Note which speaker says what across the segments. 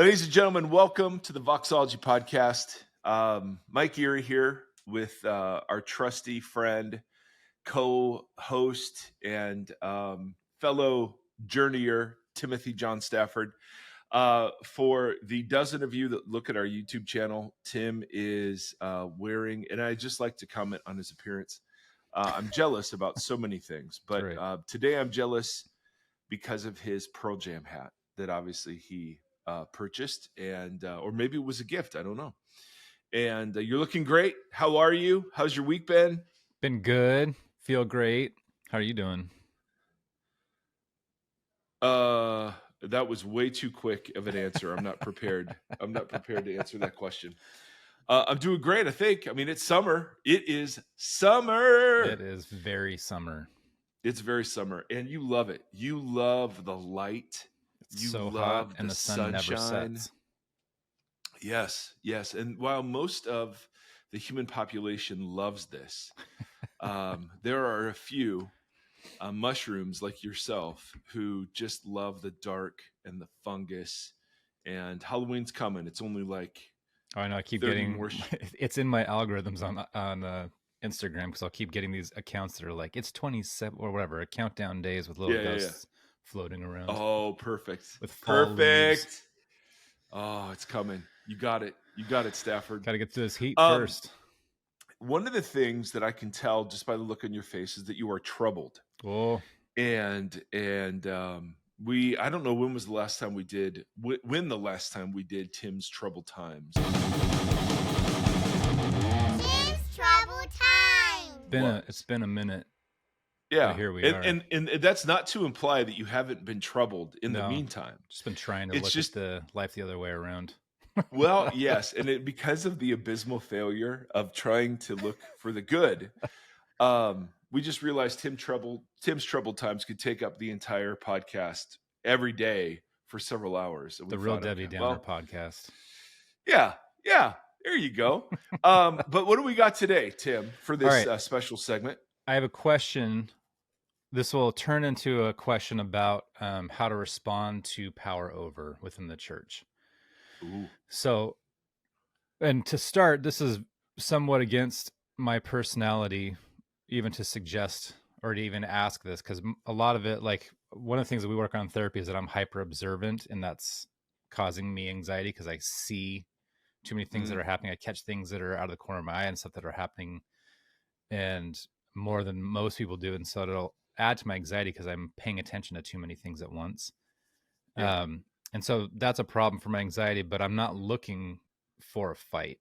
Speaker 1: Ladies and gentlemen, welcome to the Voxology Podcast. Mike Erie here with our trusty friend, co-host, and fellow journeyer, Timothy John Stafford. For the dozen of you that look at our YouTube channel, Tim is wearing, and I just like to comment on his appearance. I'm jealous about so many things, but today I'm jealous because of his Pearl Jam hat that obviously he purchased, and or maybe it was a gift. I don't know. And you're looking great. How are you? How's your week been?
Speaker 2: Been good. Feel great. How are you doing?
Speaker 1: That was way too quick of an answer. I'm not prepared. I'm not prepared to answer that question. I'm doing great, I think. I mean, it's summer. It is summer.
Speaker 2: It is very summer.
Speaker 1: It's very summer, and you love it. You love the light.
Speaker 2: It's so hot, and the sun never sets.
Speaker 1: Yes, yes. And while most of the human population loves this, there are a few mushrooms like yourself who just love the dark and the fungus. And Halloween's coming. It's only like
Speaker 2: I know. I keep getting more. It's in my algorithms on Instagram because I'll keep getting these accounts that are like it's 27 or whatever, a countdown days with little ghosts floating around.
Speaker 1: Oh, perfect.
Speaker 2: With perfect.
Speaker 1: Oh, it's coming. You got it. You got it, Stafford.
Speaker 2: Got to get to this heat first.
Speaker 1: One of the things that I can tell just by the look on your face is that you are troubled.
Speaker 2: Oh,
Speaker 1: and I don't know when the last time we did Tim's Troubled Times.
Speaker 3: Tim's Troubled Times.
Speaker 2: It's been a minute.
Speaker 1: Yeah,
Speaker 2: but here we are.
Speaker 1: And that's not to imply that you haven't been troubled in the meantime.
Speaker 2: Just been trying to look at the life the other way around.
Speaker 1: Well, yes, and because of the abysmal failure of trying to look for the good, we just realized Tim's Troubled Times could take up the entire podcast every day for several hours.
Speaker 2: The Real Debbie Downer podcast.
Speaker 1: Yeah, there you go. But what do we got today, Tim, for this special segment?
Speaker 2: I have a question. This will turn into a question about how to respond to power over within the church.
Speaker 1: Ooh.
Speaker 2: So, and to start, this is somewhat against my personality, even to suggest or to even ask this, because a lot of it, like one of the things that we work on in therapy is that I'm hyper observant, and that's causing me anxiety because I see too many things that are happening. I catch things that are out of the corner of my eye and stuff that are happening, and more than most people do. And so it'll add to my anxiety because I'm paying attention to too many things at once.
Speaker 1: Yeah.
Speaker 2: And so that's a problem for my anxiety, but I'm not looking for a fight.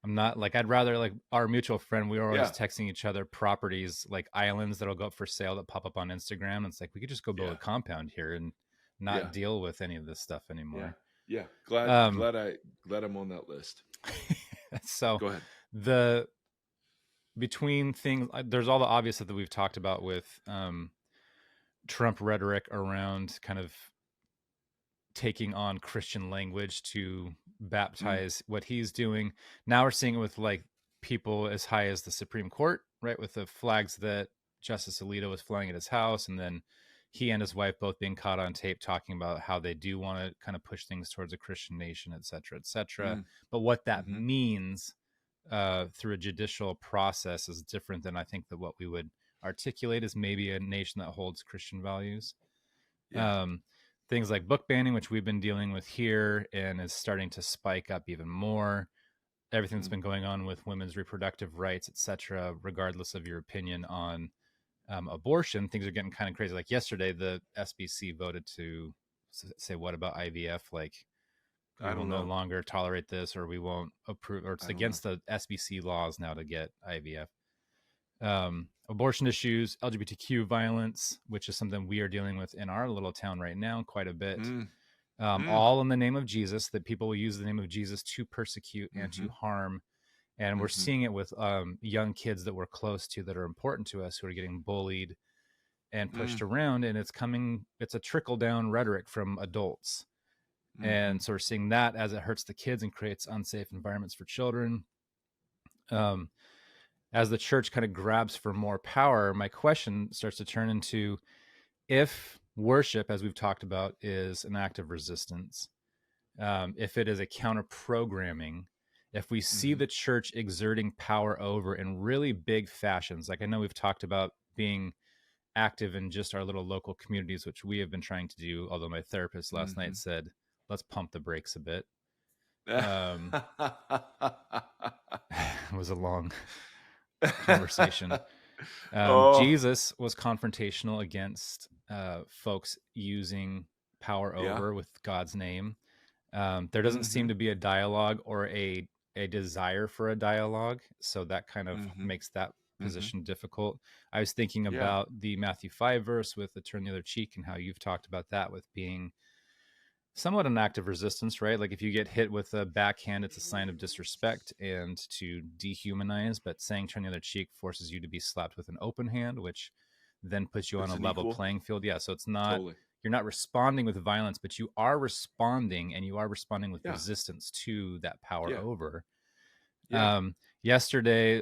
Speaker 2: I'm not like, I'd rather, like our mutual friend, we were always texting each other properties, like islands that'll go up for sale that pop up on Instagram. And it's like, we could just go build a compound here and not deal with any of this stuff anymore.
Speaker 1: Yeah. Glad I'm on that list.
Speaker 2: So
Speaker 1: go ahead.
Speaker 2: Between things, there's all the obvious stuff that we've talked about with Trump rhetoric around kind of taking on Christian language to baptize what he's doing. Now we're seeing it with like people as high as the Supreme Court, right? With the flags that Justice Alito was flying at his house, and then he and his wife both being caught on tape talking about how they do want to kind of push things towards a Christian nation, et cetera, et cetera. But what that means through a judicial process is different than I think that what we would articulate as maybe a nation that holds Christian values. Things like book banning, which we've been dealing with here and is starting to spike up even more. Everything that's been going on with women's reproductive rights, et cetera, regardless of your opinion on abortion, things are getting kind of crazy. Like yesterday, the SBC voted to say, what about IVF? Like, we will no longer tolerate this, or we won't approve, or it's against the SBC laws now to get IVF. Abortion issues, LGBTQ violence, which is something we are dealing with in our little town right now quite a bit. All in the name of Jesus, that people will use the name of Jesus to persecute and to harm. And we're seeing it with young kids that we're close to that are important to us who are getting bullied and pushed around. And it's a trickle down rhetoric from adults. And so we're seeing that as it hurts the kids and creates unsafe environments for children. As the church kind of grabs for more power, my question starts to turn into, if worship, as we've talked about, is an act of resistance, if it is a counter programming, if we see
Speaker 1: Mm-hmm.
Speaker 2: the church exerting power over in really big fashions, like I know we've talked about being active in just our little local communities, which we have been trying to do, although my therapist last night said, let's pump the brakes a bit. It was a long conversation.
Speaker 1: Oh,
Speaker 2: Jesus was confrontational against folks using power
Speaker 1: yeah.
Speaker 2: over with God's name. There doesn't seem
Speaker 1: Mm-hmm.
Speaker 2: to be a dialogue or a desire for a dialogue, so that kind of
Speaker 1: Mm-hmm.
Speaker 2: makes that
Speaker 1: Mm-hmm.
Speaker 2: position difficult. I was thinking
Speaker 1: Yeah.
Speaker 2: about the Matthew 5 verse with the turn the other cheek, and how you've talked about that with being somewhat an act of resistance, right? Like if you get hit with a backhand, it's a sign of disrespect and to dehumanize, but saying turn the other cheek forces you to be slapped with an open hand, which then puts you on
Speaker 1: It's
Speaker 2: a
Speaker 1: an
Speaker 2: level
Speaker 1: equal.
Speaker 2: playing field. Yeah, so it's not,
Speaker 1: Totally.
Speaker 2: you're not responding with violence, but you are responding, and you are responding with
Speaker 1: Yeah.
Speaker 2: resistance to that power
Speaker 1: Yeah.
Speaker 2: over.
Speaker 1: Yeah.
Speaker 2: Yesterday,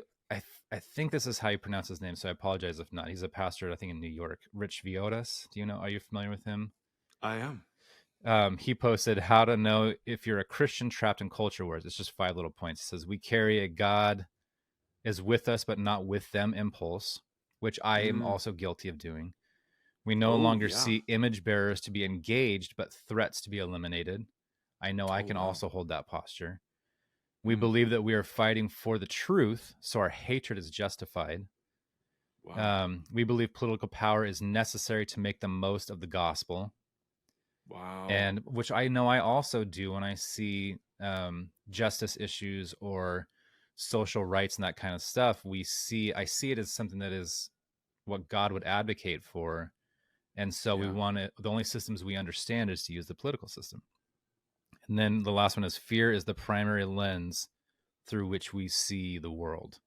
Speaker 2: I think this is how you pronounce his name, so I apologize if not. He's a pastor, I think, in New York. Rich Viotas. Do you know? Are you familiar with him?
Speaker 1: I am.
Speaker 2: He posted how to know if you're a Christian trapped in culture wars. It's just 5 little points. It says, we carry a God is with us, but not with them impulse, which I am
Speaker 1: Mm.
Speaker 2: also guilty of doing. We no
Speaker 1: Oh,
Speaker 2: longer
Speaker 1: yeah.
Speaker 2: see image bearers to be engaged, but threats to be eliminated. I know I
Speaker 1: Oh,
Speaker 2: can
Speaker 1: wow.
Speaker 2: also hold that posture. We
Speaker 1: Mm-hmm.
Speaker 2: believe that we are fighting for the truth, so our hatred is justified.
Speaker 1: Wow.
Speaker 2: We believe political power is necessary to make the most of the gospel.
Speaker 1: Wow.
Speaker 2: And which I know I also do when I see justice issues or social rights and that kind of stuff. I see it as something that is what God would advocate for, and so we
Speaker 1: Yeah.
Speaker 2: want it. The only systems we understand is to use the political system. And then the last one is fear is the primary lens through which we see the world,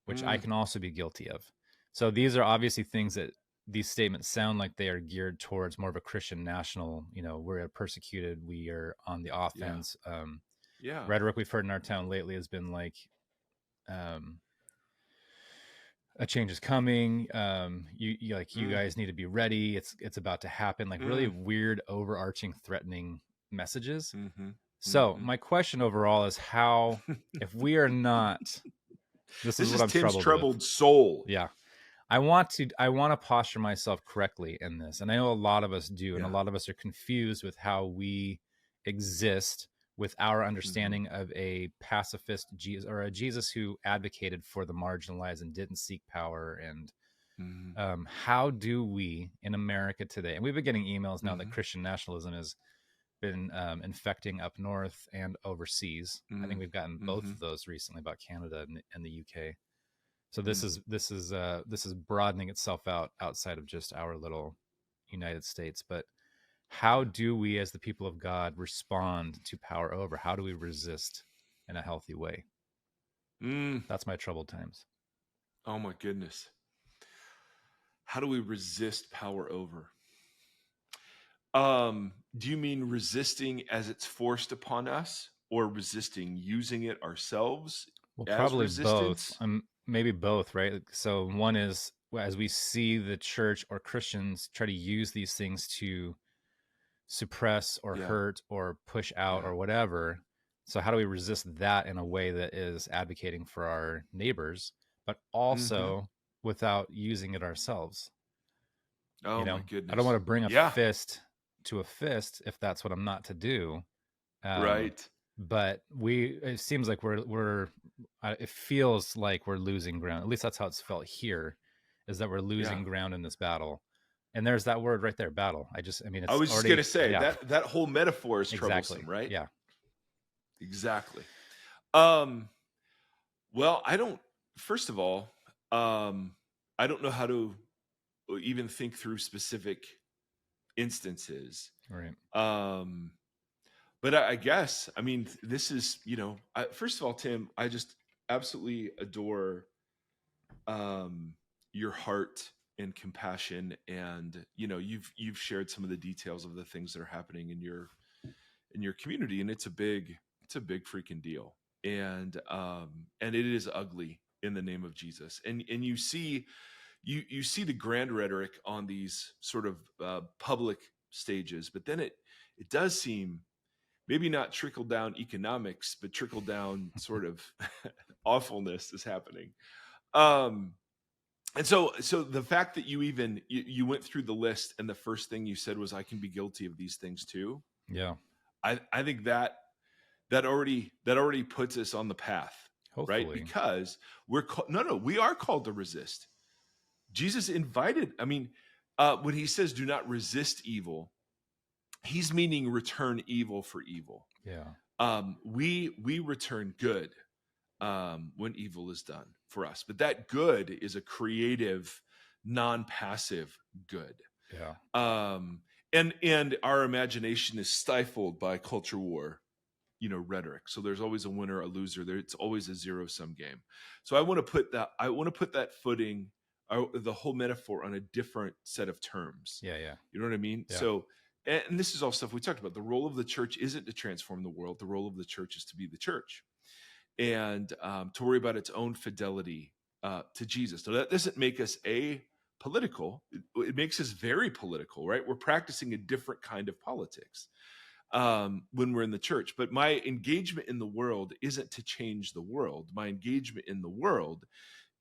Speaker 2: which I
Speaker 1: Mm.
Speaker 2: can also be guilty of. So these are obviously things that these statements sound like they are geared towards more of a Christian national, we're persecuted, we are on the
Speaker 1: Yeah.
Speaker 2: offense.
Speaker 1: Yeah.
Speaker 2: Rhetoric we've heard in our town lately has been like, um, a change is coming. You
Speaker 1: Mm.
Speaker 2: guys need to be ready. It's about to happen. Like really
Speaker 1: Mm.
Speaker 2: weird, overarching, threatening messages.
Speaker 1: Mm-hmm.
Speaker 2: So
Speaker 1: Mm-hmm.
Speaker 2: my question overall is how, if we are not, this is
Speaker 1: This
Speaker 2: what
Speaker 1: is
Speaker 2: I'm
Speaker 1: Tim's
Speaker 2: troubled with.
Speaker 1: troubled soul.
Speaker 2: Yeah. I want to posture myself correctly in this. And I know a lot of us do, and a
Speaker 1: Yeah.
Speaker 2: lot of us are confused with how we exist with our understanding of a pacifist Jesus, or a Jesus who advocated for the marginalized and didn't seek power. And
Speaker 1: Mm-hmm.
Speaker 2: how do we in America today, and we've been getting emails now that
Speaker 1: Mm-hmm.
Speaker 2: Christian nationalism has been infecting up north and overseas. I think we've gotten both
Speaker 1: Mm-hmm.
Speaker 2: of those recently about Canada and the UK. So
Speaker 1: Mm.
Speaker 2: this is broadening itself out outside of just our little United States. But how
Speaker 1: Yeah.
Speaker 2: do we, as the people of God, respond to power over? How do we resist in a healthy way?
Speaker 1: Mm.
Speaker 2: That's my troubled times.
Speaker 1: Oh my goodness. How do we resist power over? Do you mean resisting as it's forced upon us, or resisting using it ourselves
Speaker 2: Well,
Speaker 1: as
Speaker 2: probably both.
Speaker 1: resistance?
Speaker 2: Maybe both, right? So one is, as we see the church or Christians try to use these things to suppress or
Speaker 1: Yeah.
Speaker 2: hurt or push out
Speaker 1: Yeah.
Speaker 2: or whatever. So how do we resist that in a way that is advocating for our neighbors, but
Speaker 1: Mm-hmm.
Speaker 2: also without using it ourselves?
Speaker 1: Oh my
Speaker 2: I don't want
Speaker 1: goodness.
Speaker 2: to bring a
Speaker 1: Yeah.
Speaker 2: fist to a fist if that's what I'm not to do.
Speaker 1: Right.
Speaker 2: But it seems like it feels like we're losing ground. At least that's how it's felt here, is that we're
Speaker 1: Yeah.
Speaker 2: losing ground in this battle. And there's that word right there, battle.
Speaker 1: I
Speaker 2: It's
Speaker 1: was just
Speaker 2: already,
Speaker 1: gonna say
Speaker 2: yeah,
Speaker 1: that whole metaphor is
Speaker 2: exactly.
Speaker 1: troublesome, right?
Speaker 2: Yeah.
Speaker 1: Exactly. Um, well, I don't first of all, I don't know how to even think through specific instances.
Speaker 2: Right.
Speaker 1: But I guess, I mean, this is, first of all, Tim, I just absolutely adore your heart and compassion, and you've shared some of the details of the things that are happening in your community, and it's a big freaking deal, and it is ugly in the name of Jesus, and you see the grand rhetoric on these sort of public stages, but then it does seem maybe not trickle down economics, but trickle down sort of awfulness is happening. And so the fact that you went through the list and the first thing you said was, I can be guilty of these things too.
Speaker 2: Yeah.
Speaker 1: I think that already puts us on the path,
Speaker 2: Hopefully.
Speaker 1: right? Because we are called to resist. Jesus invited, when he says do not resist evil, he's meaning return evil for evil.
Speaker 2: Yeah.
Speaker 1: We return good when evil is done for us, but that good is a creative, non-passive good.
Speaker 2: Yeah.
Speaker 1: And our imagination is stifled by culture war, rhetoric. So there's always a winner, a loser. It's always a zero-sum game. So I want to put that footing, the whole metaphor, on a different set of terms.
Speaker 2: Yeah.
Speaker 1: You know what I mean?
Speaker 2: Yeah.
Speaker 1: So, and this is all stuff we talked about. The role of the church isn't to transform the world. The role of the church is to be the church, and to worry about its own fidelity to Jesus. So that doesn't make us apolitical. It makes us very political, right? We're practicing a different kind of politics when we're in the church. But my engagement in the world isn't to change the world. My engagement in the world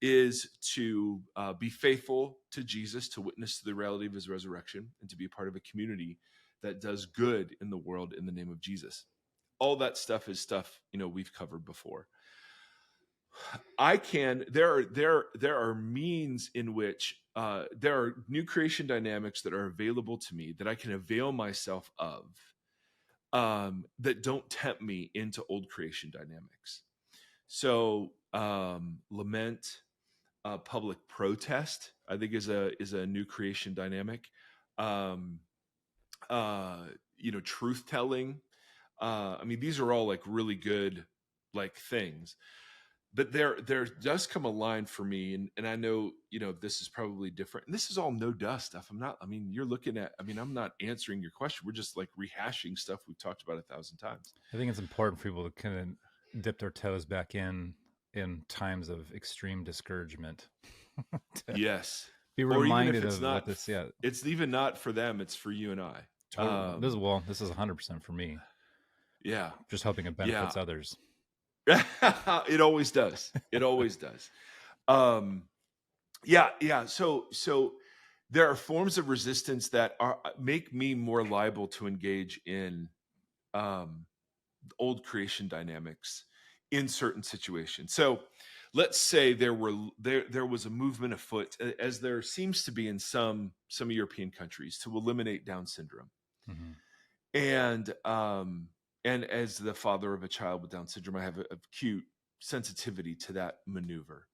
Speaker 1: is to be faithful to Jesus, to witness to the reality of his resurrection, and to be a part of a community that does good in the world in the name of Jesus. All that stuff is stuff, we've covered before. There are means in which there are new creation dynamics that are available to me that I can avail myself of, that don't tempt me into old creation dynamics. So lament, public protest, I think is a new creation dynamic. Truth telling. These are all like really good things. But there does come a line for me, and I know, this is probably different. And this is all no dust stuff. You're looking at, I'm not answering your question. We're just rehashing stuff we've talked about 1,000 times.
Speaker 2: I think it's important for people to kind of dip their toes back in times of extreme discouragement.
Speaker 1: Yes.
Speaker 2: Be reminded of what this,
Speaker 1: it's even not for them. It's for you and I.
Speaker 2: Totally. This is 100% for me.
Speaker 1: Yeah.
Speaker 2: Just hoping it benefits others.
Speaker 1: It always does. It always does. Yeah. So there are forms of resistance that make me more liable to engage in old creation dynamics in certain situations. So let's say there was a movement afoot, as there seems to be in some European countries, to eliminate Down syndrome. Mm-hmm. And as the father of a child with Down syndrome, I have an acute sensitivity to that maneuver.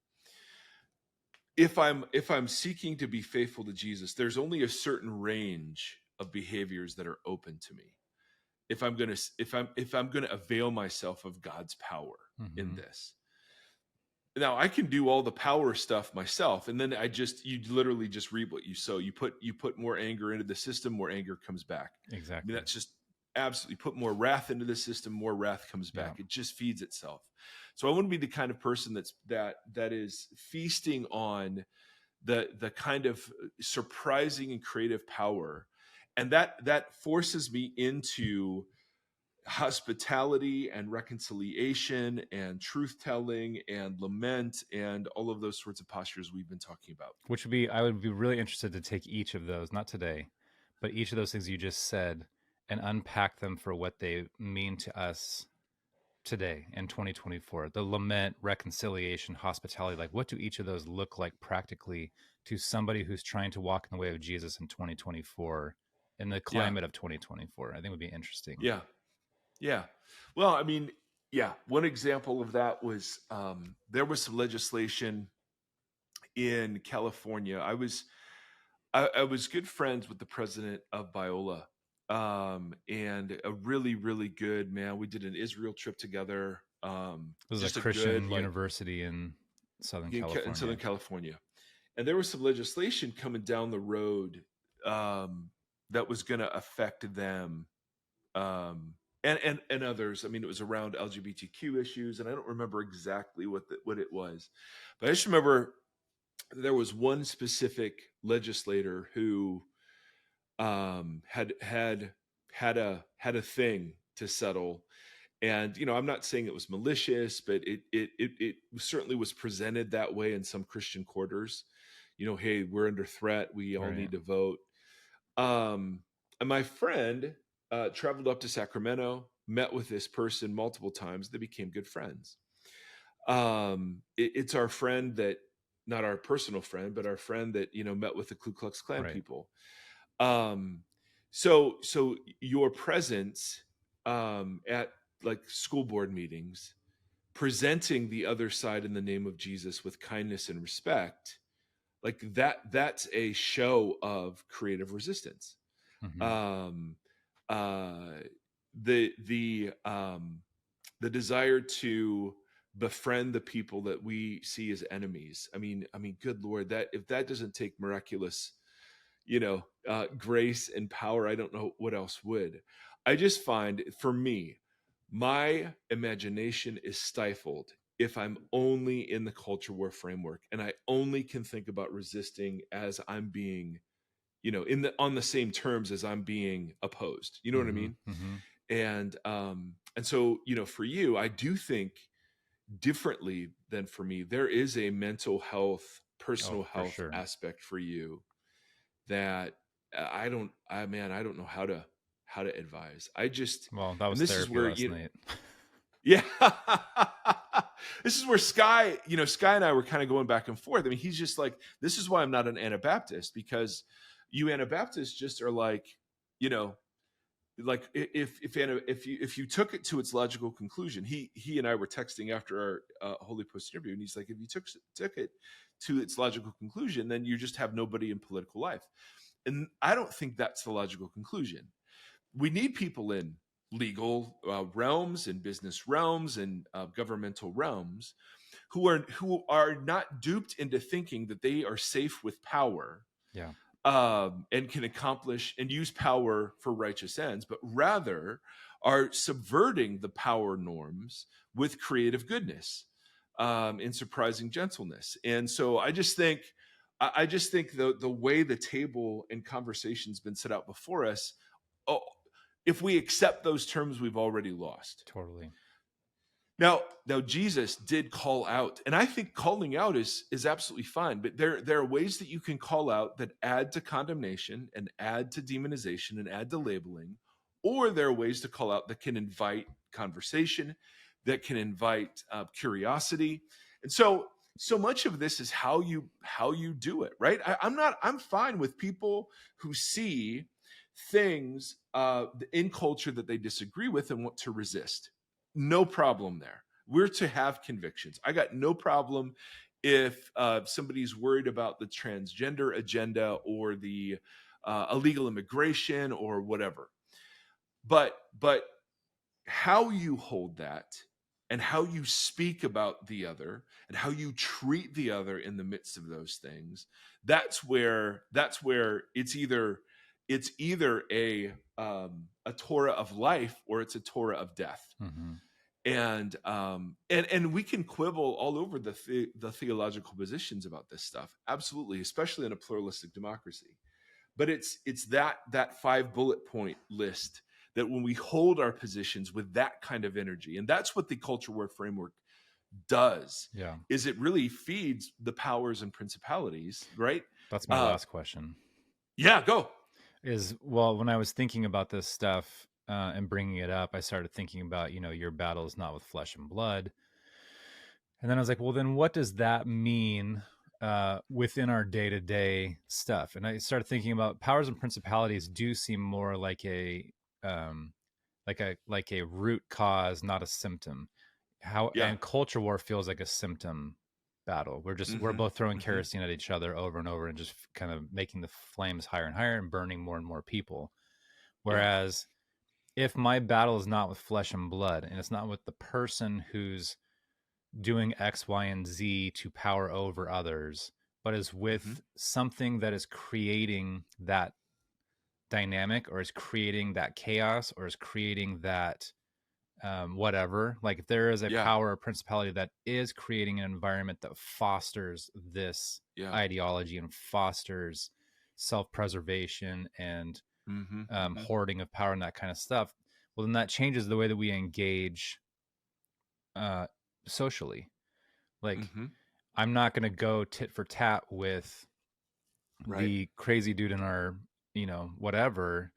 Speaker 1: If I'm seeking to be faithful to Jesus, there's only a certain range of behaviors that are open to me. If I'm gonna avail myself of God's power in this. Now I can do all the power stuff myself, and then you literally just reap what you sow. You put more anger into the system, more anger comes back.
Speaker 2: Exactly.
Speaker 1: That's just absolutely. Put more wrath into the system, more wrath comes back. Yeah. It just feeds itself. So I want to be the kind of person that is feasting on the kind of surprising and creative power, and that forces me into hospitality and reconciliation and truth telling and lament and all of those sorts of postures we've been talking about.
Speaker 2: I would be really interested to take each of those, not today, but each of those things you just said, and unpack them for what they mean to us today in 2024. The lament, reconciliation, hospitality, what do each of those look like practically to somebody who's trying to walk in the way of Jesus in 2024, in the climate of 2024? I think would be interesting.
Speaker 1: Yeah. Well, one example of that was there was some legislation in California. I was good friends with the president of Biola, and a really, really good man. We did an Israel trip together.
Speaker 2: It was a Christian university in Southern California.
Speaker 1: And there was some legislation coming down the road that was going to affect them. And others. It was around LGBTQ issues, and I don't remember exactly what it was, but I just remember there was one specific legislator who had a thing to settle. And, you know, I'm not saying it was malicious, but it certainly was presented that way in some Christian quarters. You know, hey, we're under threat. We all need to vote. And my friend traveled up to Sacramento, met with this person multiple times. They became good friends. It's our friend that, not our personal friend, but our friend that, you know, met with the Ku Klux Klan people. So your presence at like school board meetings, presenting the other side in the name of Jesus with kindness and respect, like that's a show of creative resistance. The desire to befriend the people that we see as enemies. I mean, good Lord, that if that doesn't take miraculous, you know, grace and power, I don't know what else would. I just find, for me, my imagination is stifled if I'm only in the culture war framework and I only can think about resisting as I'm being, you know, on the same terms as I'm being opposed. You know what I mean? And so, you know, for you, I do think differently than for me. There is a mental health, personal health aspect for you that I don't know how to advise.
Speaker 2: That was therapy last night.
Speaker 1: Yeah. This is where Sky and I were kind of going back and forth. I mean, he's just like, this is why I'm not an Anabaptist, because you Anabaptists just are like, you know, like if you took it to its logical conclusion, he and I were texting after our Holy Post interview, and he's like, if you took it to its logical conclusion, then you just have nobody in political life. And I don't think that's the logical conclusion. We need people in legal realms and business realms and governmental realms who are not duped into thinking that they are safe with power.
Speaker 2: Yeah.
Speaker 1: And can accomplish and use power for righteous ends, but rather are subverting the power norms with creative goodness, and surprising gentleness. And so I just think the way the table and conversation's been set out before us, if we accept those terms, we've already lost.
Speaker 2: Totally.
Speaker 1: Now Jesus did call out, and I think calling out is absolutely fine, but there are ways that you can call out that add to condemnation and add to demonization and add to labeling, or there are ways to call out that can invite conversation, that can invite curiosity. And so much of this is how you do it, right? I'm fine with people who see things in culture that they disagree with and want to resist. No problem there. We're to have convictions. I got no problem if somebody's worried about the transgender agenda or the illegal immigration or whatever. But how you hold that and how you speak about the other and how you treat the other in the midst of those things, that's where it's either a Torah of life or it's a Torah of death. And we can quibble all over the theological positions about this stuff, absolutely, especially in a pluralistic democracy. But it's that 5 bullet point list that when we hold our positions with that kind of energy, and that's what the culture war framework does, is it really feeds the powers and principalities, right?
Speaker 2: That's my last question.
Speaker 1: Yeah, go.
Speaker 2: When I was thinking about this stuff and bringing it up, I started thinking about, you know, your battle is not with flesh and blood. And then I was like, well, then what does that mean within our day-to-day stuff? And I started thinking about powers and principalities do seem more like a root cause, not a symptom. And culture war feels like a symptom battle. We're both throwing kerosene at each other over and over and just kind of making the flames higher and higher and burning more and more people. Whereas if my battle is not with flesh and blood and it's not with the person who's doing X, Y, and Z to power over others, but is with something that is creating that dynamic or is creating that chaos or is creating that whatever, like if there is a power or principality that is creating an environment that fosters this ideology and fosters self-preservation and hoarding of power and that kind of stuff, well, then that changes the way that we engage socially. Like, I'm not going to go tit for tat with the crazy dude in our, whatever.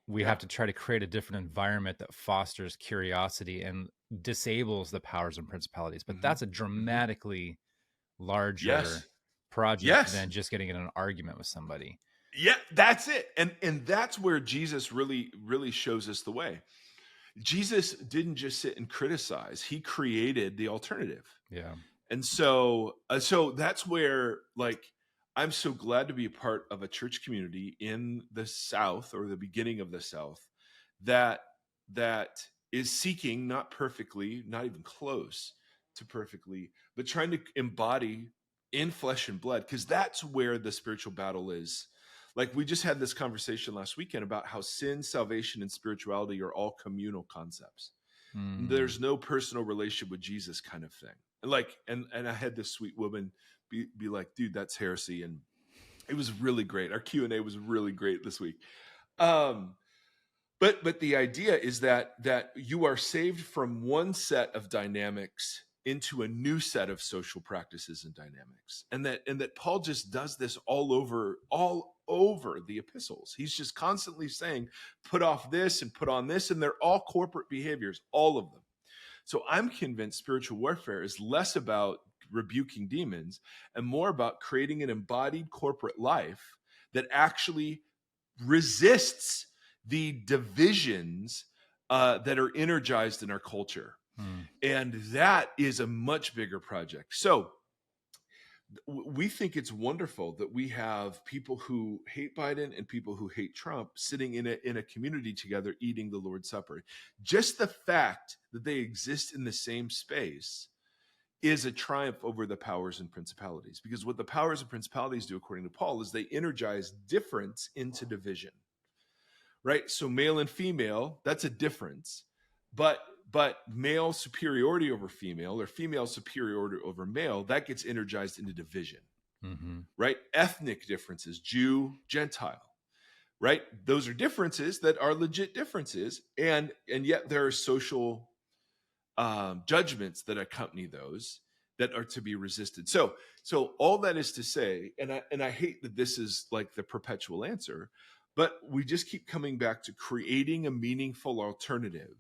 Speaker 2: We have to try to create a different environment that fosters curiosity and disables the powers and principalities. But that's a dramatically larger project than just getting in an argument with somebody.
Speaker 1: Yeah, that's it. And that's where Jesus really, really shows us the way. Jesus didn't just sit and criticize. He created the alternative.
Speaker 2: Yeah.
Speaker 1: And so that's where, like, I'm so glad to be a part of a church community in the South, or the beginning of the South, that is seeking, not perfectly, not even close to perfectly, but trying to embody in flesh and blood, because that's where the spiritual battle is. Like, we just had this conversation last weekend about how sin, salvation, and spirituality are all communal concepts. There's no personal relationship with Jesus kind of thing. And I had this sweet woman be like, dude, that's heresy. And it was really great. Our Q&A was really great this week. But the idea is that you are saved from one set of dynamics into a new set of social practices and dynamics. And that Paul just does this all over the epistles. He's just constantly saying, put off this and put on this, and they're all corporate behaviors, all of them. So I'm convinced spiritual warfare is less about rebuking demons and more about creating an embodied corporate life that actually resists the divisions that are energized in our culture. And that is a much bigger project. So we think it's wonderful that we have people who hate Biden and people who hate Trump sitting in a community together eating the Lord's Supper. Just the fact that they exist in the same space is a triumph over the powers and principalities. Because what the powers and principalities do, according to Paul, is they energize difference into division. Right? So male and female, that's a difference. But male superiority over female, or female superiority over male, that gets energized into division. Right? Ethnic differences, Jew, Gentile. Right? Those are differences that are legit differences, and yet there are social judgments that accompany those that are to be resisted. So all that is to say, and I hate that this is like the perpetual answer, but we just keep coming back to creating a meaningful alternative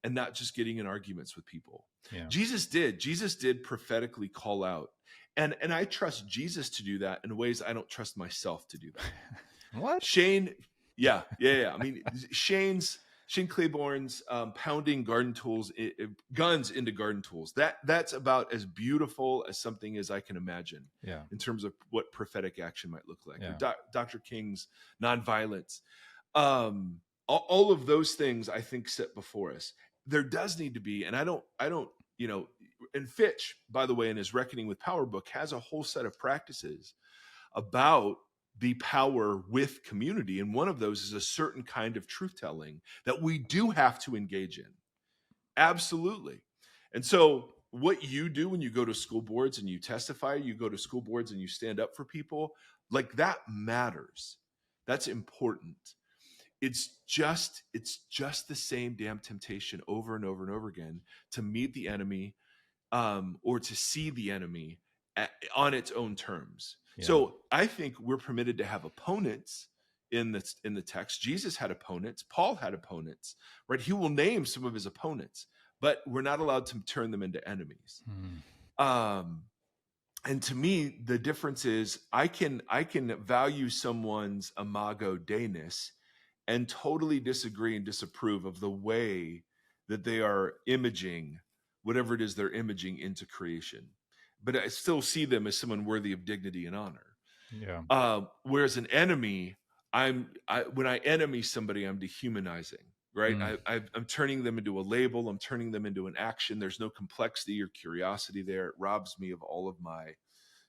Speaker 1: and not just getting in arguments with people.
Speaker 2: Yeah.
Speaker 1: Jesus did prophetically call out, and I trust Jesus to do that in ways I don't trust myself to do that.
Speaker 2: What?
Speaker 1: Shane, yeah. I mean, Shane Claiborne's pounding guns into garden tools. That's about as beautiful as something as I can imagine.
Speaker 2: Yeah.
Speaker 1: In terms of what prophetic action might look like.
Speaker 2: Yeah.
Speaker 1: Or Dr. King's nonviolence. All of those things I think set before us. There does need to be, and I don't, and Fitch, by the way, in his Reckoning with Power book, has a whole set of practices about the power with community. And one of those is a certain kind of truth telling that we do have to engage in. Absolutely. And so what you do when you go to school boards and you testify, you go to school boards and you stand up for people, like, that matters. That's important. It's just the same damn temptation over and over and over again to meet the enemy, or to see the enemy on its own terms. Yeah. So I think we're permitted to have opponents in the text. Jesus had opponents. Paul had opponents, right? He will name some of his opponents, but we're not allowed to turn them into enemies. And to me, the difference is I can value someone's imago Dei-ness and totally disagree and disapprove of the way that they are imaging whatever it is they're imaging into creation. But I still see them as someone worthy of dignity and honor.
Speaker 2: Yeah.
Speaker 1: Whereas an enemy, when I enemy somebody, I'm dehumanizing, right? I'm turning them into a label. I'm turning them into an action. There's no complexity or curiosity there. It robs me of all of my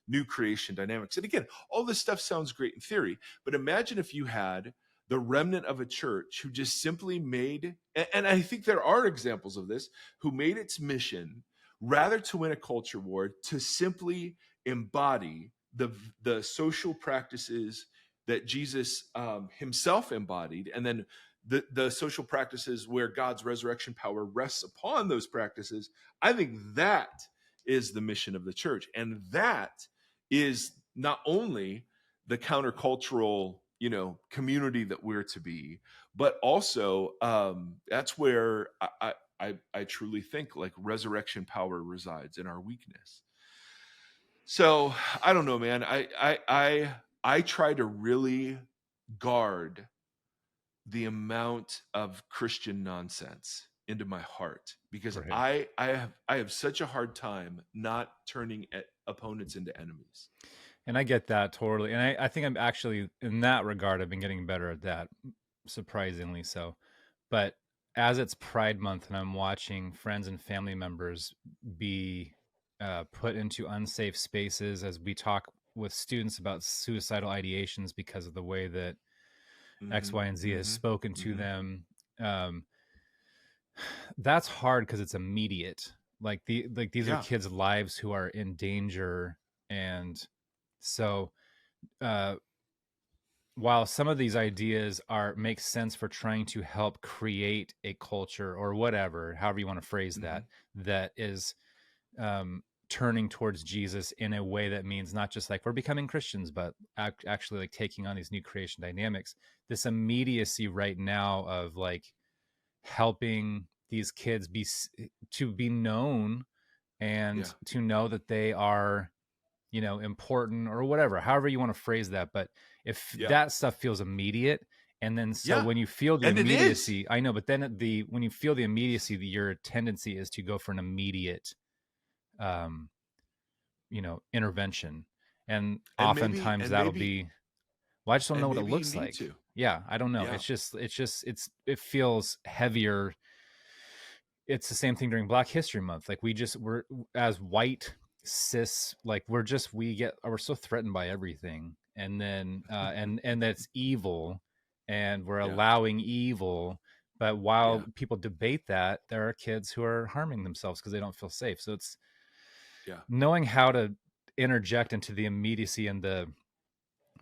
Speaker 1: new creation dynamics. And again, all this stuff sounds great in theory, but imagine if you had the remnant of a church who just simply made, and I think there are examples of this, who made its mission, rather to win a culture war, to simply embody the social practices that Jesus himself embodied, and then the social practices where God's resurrection power rests upon those practices. I think that is the mission of the church. And that is not only the countercultural, community that we're to be, but also that's where I truly think like resurrection power resides in our weakness. So I don't know, man. I try to really guard the amount of Christian nonsense into my heart, because
Speaker 2: Right.
Speaker 1: I have such a hard time not turning opponents into enemies.
Speaker 2: And I get that totally. And I think I'm actually, in that regard, I've been getting better at that, surprisingly so. But as it's Pride Month and I'm watching friends and family members be put into unsafe spaces as we talk with students about suicidal ideations because of the way that X, Y, and Z has spoken to them, that's hard because it's immediate. Like these are kids' lives who are in danger. And so while some of these ideas make sense for trying to help create a culture or whatever, however you want to phrase that is turning towards Jesus in a way that means not just like we're becoming Christians, but actually like taking on these new creation dynamics, this immediacy right now of like helping these kids to be known and to know that they are, important or whatever, however you want to phrase that. But if that stuff feels immediate, and then when you feel the immediacy, I know, but then when you feel the immediacy, your tendency is to go for an immediate, intervention. And oftentimes that'll be, well, I just don't know what it looks like. Yeah, I don't know. Yeah. It feels heavier. It's the same thing during Black History Month. Like we're as white cis, like we're so threatened by everything, and then and that's evil, and we're allowing evil. But while people debate that, there are kids who are harming themselves because they don't feel safe. So it's knowing how to interject into the immediacy and the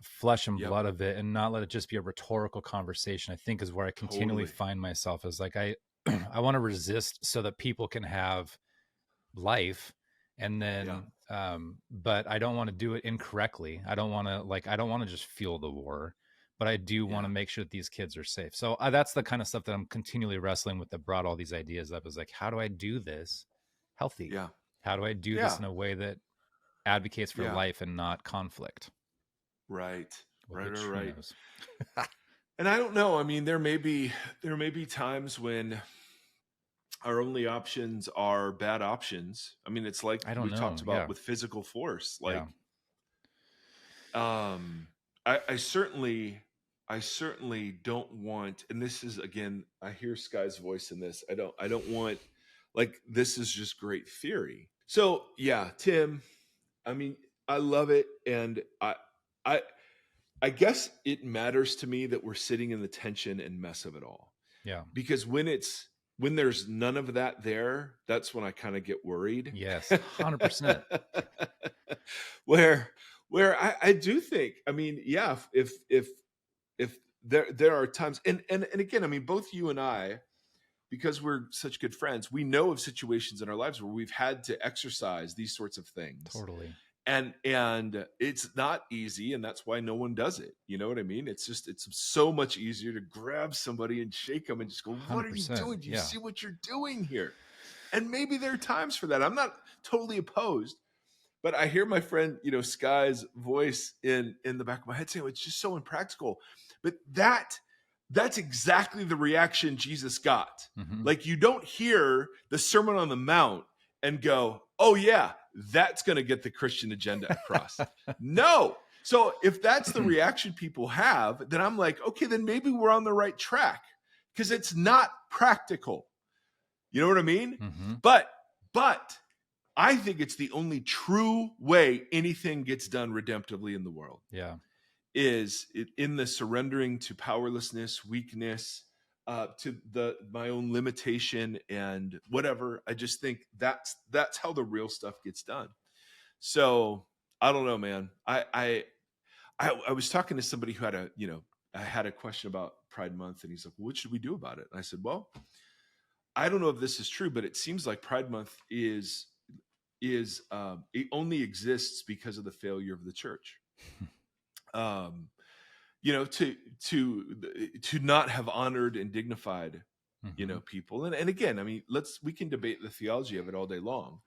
Speaker 2: flesh and blood of it, and not let it just be a rhetorical conversation, I think is where I continually find myself, is like I want to resist so that people can have life. And then but I don't want to do it incorrectly. I don't want to just fuel the war, but I do want to make sure that these kids are safe. So that's the kind of stuff that I'm continually wrestling with, that brought all these ideas up, is like, how do I do this healthy? How do I do this in a way that advocates for life and not conflict?
Speaker 1: Right. And I don't know. I mean, there may be times when our only options are bad options. I mean, it's like we talked about with physical force. Like, I certainly don't want, and this is, again, I hear Sky's voice in this. I don't want, like, this is just great theory. So yeah, Tim, I mean, I love it. And I guess it matters to me that we're sitting in the tension and mess of it all.
Speaker 2: Yeah.
Speaker 1: Because when there's none of that there, that's when I kind of get worried.
Speaker 2: Yes, 100%.
Speaker 1: Where I do think, I mean, yeah, if there are times, and again, I mean, both you and I, because we're such good friends, we know of situations in our lives where we've had to exercise these sorts of things.
Speaker 2: Totally.
Speaker 1: And it's not easy, and that's why no one does it. You know what I mean? It's so much easier to grab somebody and shake them and just go, what are you doing? Do you see what you're doing here? And maybe there are times for that. I'm not totally opposed, but I hear my friend, Sky's voice in the back of my head saying, it's just so impractical. But that's exactly the reaction Jesus got. Mm-hmm. Like, you don't hear the Sermon on the Mount and go, oh yeah, that's going to get the Christian agenda across. No. So if that's the reaction people have, then I'm like, okay, then maybe we're on the right track, because it's not practical. You know what I mean? Mm-hmm. But I think it's the only true way anything gets done redemptively in the world.
Speaker 2: Yeah.
Speaker 1: Is in the surrendering to powerlessness, weakness, to my own limitation and whatever. I just think that's how the real stuff gets done. So I don't know, man. I was talking to somebody who had I had a question about Pride Month, and he's like, well, what should we do about it? And I said, well, I don't know if this is true, but it seems like Pride Month is it only exists because of the failure of the church. To not have honored and dignified, people. And again, I mean, we can debate the theology of it all day long,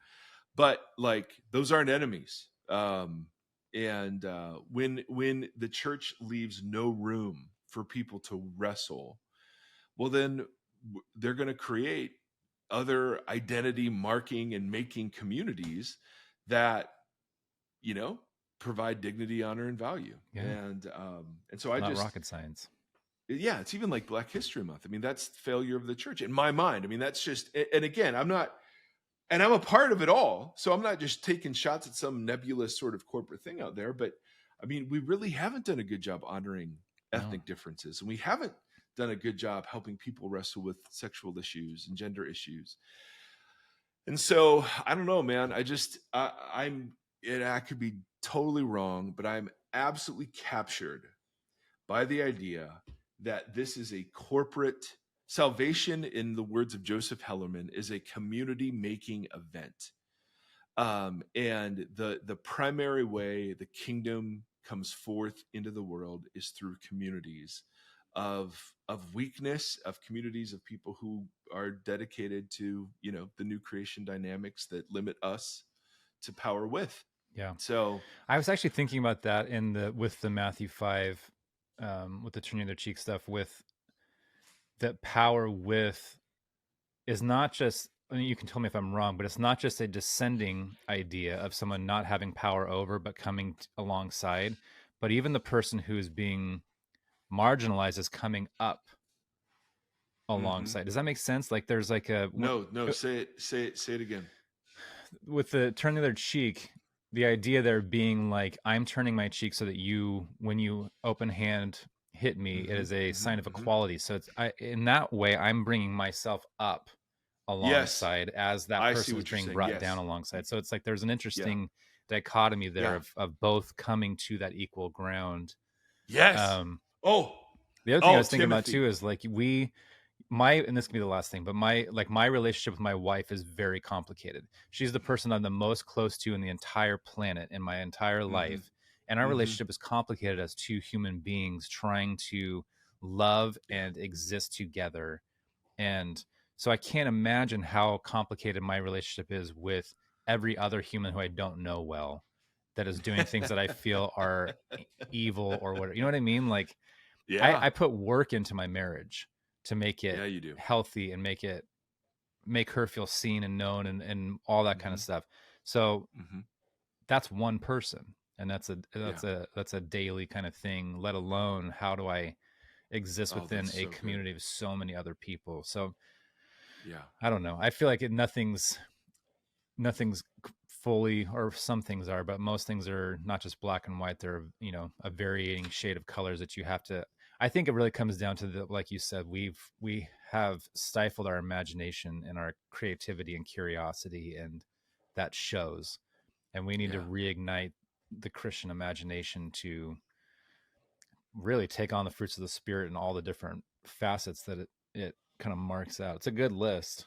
Speaker 1: but like, those aren't enemies. When the church leaves no room for people to wrestle, well, then they're going to create other identity marking and making communities that, provide dignity, honor, and value. Yeah. And so
Speaker 2: not rocket science.
Speaker 1: Yeah, it's even like Black History Month. I mean, that's failure of the church in my mind. I mean, that's just, and again, I'm a part of it all. So I'm not just taking shots at some nebulous sort of corporate thing out there, but I mean, we really haven't done a good job honoring ethnic differences, and we haven't done a good job helping people wrestle with sexual issues and gender issues. And so I don't know, man, I could be totally wrong, but I'm absolutely captured by the idea that this is a corporate salvation, in the words of Joseph Hellerman, is a community making event. And the primary way the kingdom comes forth into the world is through communities of weakness, of communities of people who are dedicated to, the new creation dynamics that limit us to power with.
Speaker 2: Yeah.
Speaker 1: So
Speaker 2: I was actually thinking about that with the Matthew 5, with the turning their cheek stuff, with that power with is not just, I mean, you can tell me if I'm wrong, but it's not just a descending idea of someone not having power over, but coming alongside, but even the person who is being marginalized is coming up alongside. Does that make sense? Like there's like
Speaker 1: no, say it again.
Speaker 2: With the turning their cheek, the idea there being like, I'm turning my cheek so that when you open hand hit me, it is a sign of equality. So in that way, I'm bringing myself up alongside as that person is being brought down alongside. So it's like, there's an interesting dichotomy there of both coming to that equal ground.
Speaker 1: Yes.
Speaker 2: The other thing I was thinking about too is like and this can be the last thing, but my relationship with my wife is very complicated. She's the person I'm the most close to in the entire planet, in my entire life. And our relationship is complicated as two human beings trying to love and exist together. And so I can't imagine how complicated my relationship is with every other human who I don't know well, that is doing things that I feel are evil or whatever. You know what I mean? Like, I put work into my marriage to make it healthy and make her feel seen and known and all that kind of stuff. So that's one person, and that's a daily kind of thing, let alone how do I exist within a community of so many other people. So I don't know. I feel like nothing's fully, or some things are, but most things are not just black and white. They're, a varying shade of colors that you have to, I think it really comes down to like you said, we have stifled our imagination and our creativity and curiosity, and that shows. And we need to reignite the Christian imagination to really take on the fruits of the Spirit and all the different facets that it kind of marks out. It's a good list.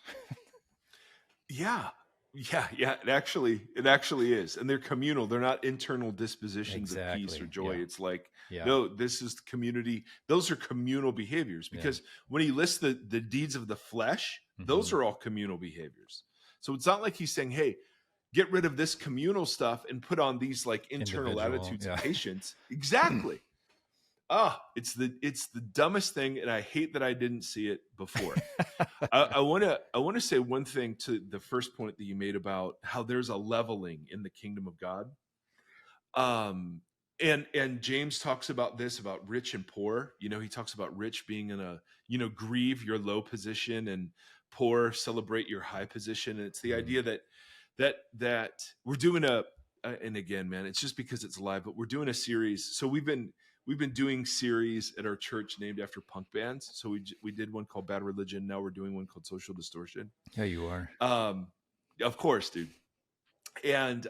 Speaker 1: Yeah. It actually is. And they're communal. They're not internal dispositions of peace or joy. It's like, no, this is community. Those are communal behaviors, because when he lists the deeds of the flesh, those are all communal behaviors. So it's not like he's saying, hey, get rid of this communal stuff and put on these like internal attitudes of patience. Exactly. It's the dumbest thing, and I hate that I didn't see it before. I want to say one thing to the first point that you made about how there's a leveling in the kingdom of God. And James talks about this, about rich and poor. He talks about rich being in a, grieve your low position, and poor celebrate your high position. And it's the idea that we're doing and again, man, it's just because it's live, but we're doing a series. So we've been doing series at our church named after punk bands. So we did one called Bad Religion. Now we're doing one called Social Distortion.
Speaker 2: Yeah, you are.
Speaker 1: Of course, dude. And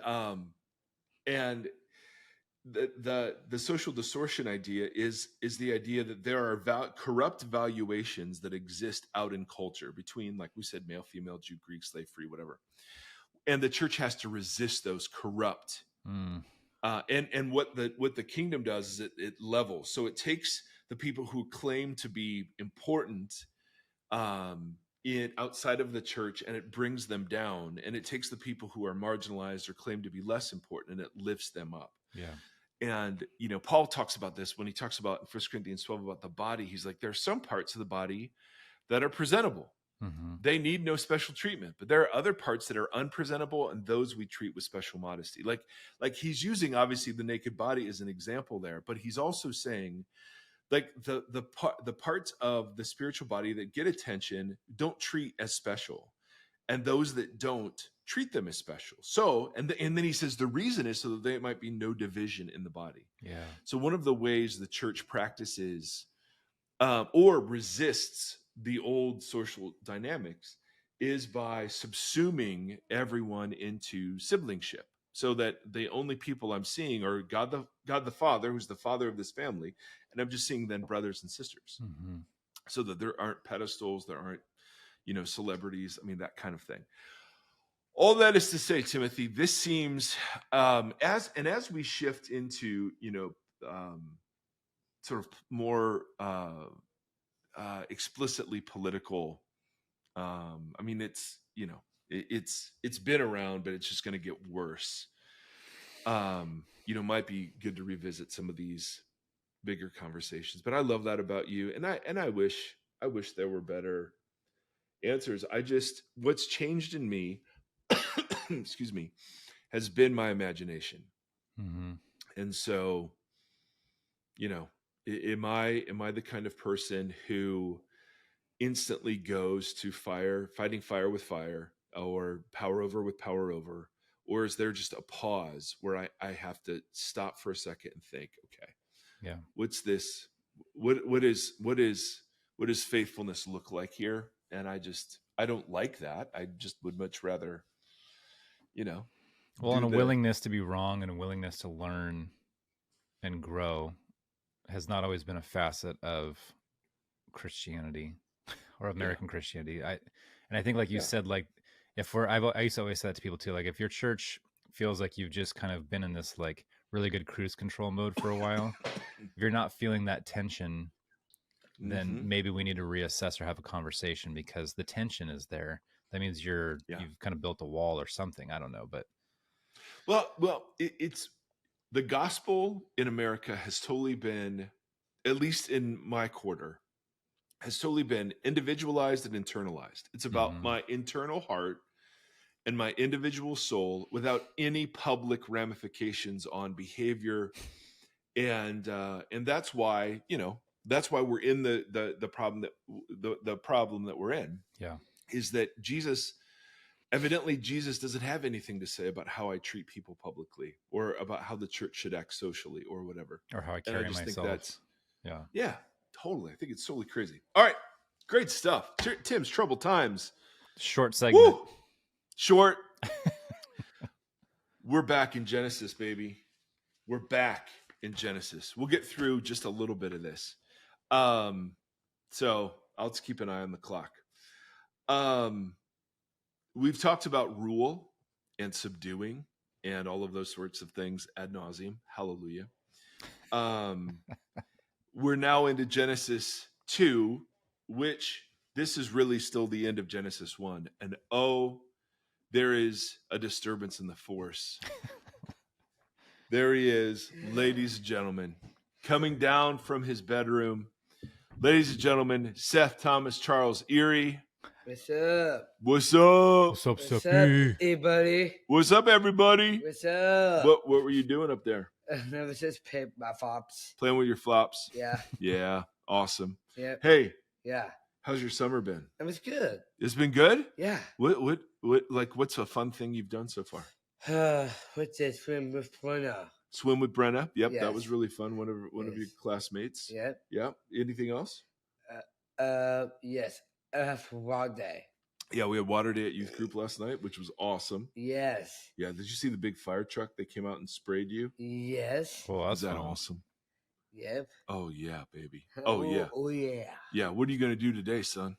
Speaker 1: the social distortion idea is the idea that there are corrupt valuations that exist out in culture between, like we said, male, female, Jew, Greek, slave, free, whatever, and the church has to resist those corrupt. And what the kingdom does is it levels. So it takes the people who claim to be important in outside of the church, and it brings them down, and it takes the people who are marginalized or claim to be less important, and it lifts them up.
Speaker 2: Yeah.
Speaker 1: And Paul talks about this when he talks about in 1 Corinthians 12 about the body. He's like, there are some parts of the body that are presentable. They need no special treatment, but there are other parts that are unpresentable, and those we treat with special modesty. Like he's using obviously the naked body as an example there, but he's also saying, like, the parts of the spiritual body that get attention don't treat as special, and those that don't treat them as special. So, and then he says the reason is so that there might be no division in the body.
Speaker 2: Yeah.
Speaker 1: So one of the ways the church practices or resists the old social dynamics is by subsuming everyone into siblingship, so that the only people I'm seeing are God the Father, who's the father of this family, and I'm just seeing then brothers and sisters, so that there aren't pedestals, there aren't celebrities. I mean, that kind of thing. All that is to say, Timothy, this seems as we shift into sort of more explicitly political. I mean, it's been around, but it's just going to get worse. Might be good to revisit some of these bigger conversations. But I love that about you, and I wish there were better answers. What's changed in me, excuse me, has been my imagination, and so, am I the kind of person who instantly goes to fighting fire with fire, or power over with power over, or is there just a pause where I have to stop for a second and think, okay,
Speaker 2: yeah,
Speaker 1: what's this? What does faithfulness look like here? And I don't like that. I just would much rather,
Speaker 2: well, and a willingness to be wrong and a willingness to learn and grow has not always been a facet of Christianity or American Christianity. I think, like you said, like I used to always say that to people too, like if your church feels like you've just kind of been in this like really good cruise control mode for a while, if you're not feeling that tension, then maybe we need to reassess or have a conversation, because the tension is there. That means you've kind of built a wall or something. I don't know, but
Speaker 1: it's the gospel in America has totally been, at least in my quarter, has totally been individualized and internalized. It's about my internal heart and my individual soul without any public ramifications on behavior. And that's why, we're in the problem that we're in.
Speaker 2: Yeah.
Speaker 1: Is that evidently Jesus doesn't have anything to say about how I treat people publicly, or about how the church should act socially, or whatever.
Speaker 2: Or how I carry myself.
Speaker 1: Yeah, totally. I think it's totally crazy. All right. Great stuff. Tim's Troubled Times.
Speaker 2: Short segment.
Speaker 1: Woo! Short. We're back in Genesis, baby. We're back in Genesis. We'll get through just a little bit of this. So I'll just keep an eye on the clock. We've talked about rule and subduing and all of those sorts of things ad nauseum. Hallelujah. We're now into Genesis 2, which this is really still the end of Genesis 1. And there is a disturbance in the force. There he is, ladies and gentlemen, coming down from his bedroom. Ladies and gentlemen, Seth Thomas Charles Erie.
Speaker 4: What's up?
Speaker 1: What's up?
Speaker 2: What's up,
Speaker 4: What's up,
Speaker 2: Seppy?
Speaker 4: everybody?
Speaker 1: What's up, everybody?
Speaker 4: What's up?
Speaker 1: What were you doing up there?
Speaker 4: I was just playing my flops.
Speaker 1: Playing with your flops?
Speaker 4: Yeah.
Speaker 1: Yeah, awesome.
Speaker 4: Yeah.
Speaker 1: Hey,
Speaker 4: Yeah.
Speaker 1: how's your summer been?
Speaker 4: It was good.
Speaker 1: It's been good?
Speaker 4: Yeah.
Speaker 1: What's a fun thing you've done so far?
Speaker 4: What's this? Swim with Brenna.
Speaker 1: Swim with Brenna. Yep,
Speaker 4: Yes.
Speaker 1: that was really fun. One of your classmates.
Speaker 4: Yep.
Speaker 1: Yeah. Anything else?
Speaker 4: Yes. I have a wild day.
Speaker 1: Yeah, we had water day at youth group last night, which was awesome.
Speaker 4: Yes.
Speaker 1: Yeah, did you see the big fire truck that came out and sprayed you?
Speaker 4: Yes.
Speaker 2: Well,
Speaker 1: Was
Speaker 2: that's
Speaker 1: that
Speaker 2: fun.
Speaker 1: awesome?
Speaker 4: Yep.
Speaker 1: Oh yeah, baby. Oh yeah.
Speaker 4: Oh yeah.
Speaker 1: Yeah, what are you gonna do today, son?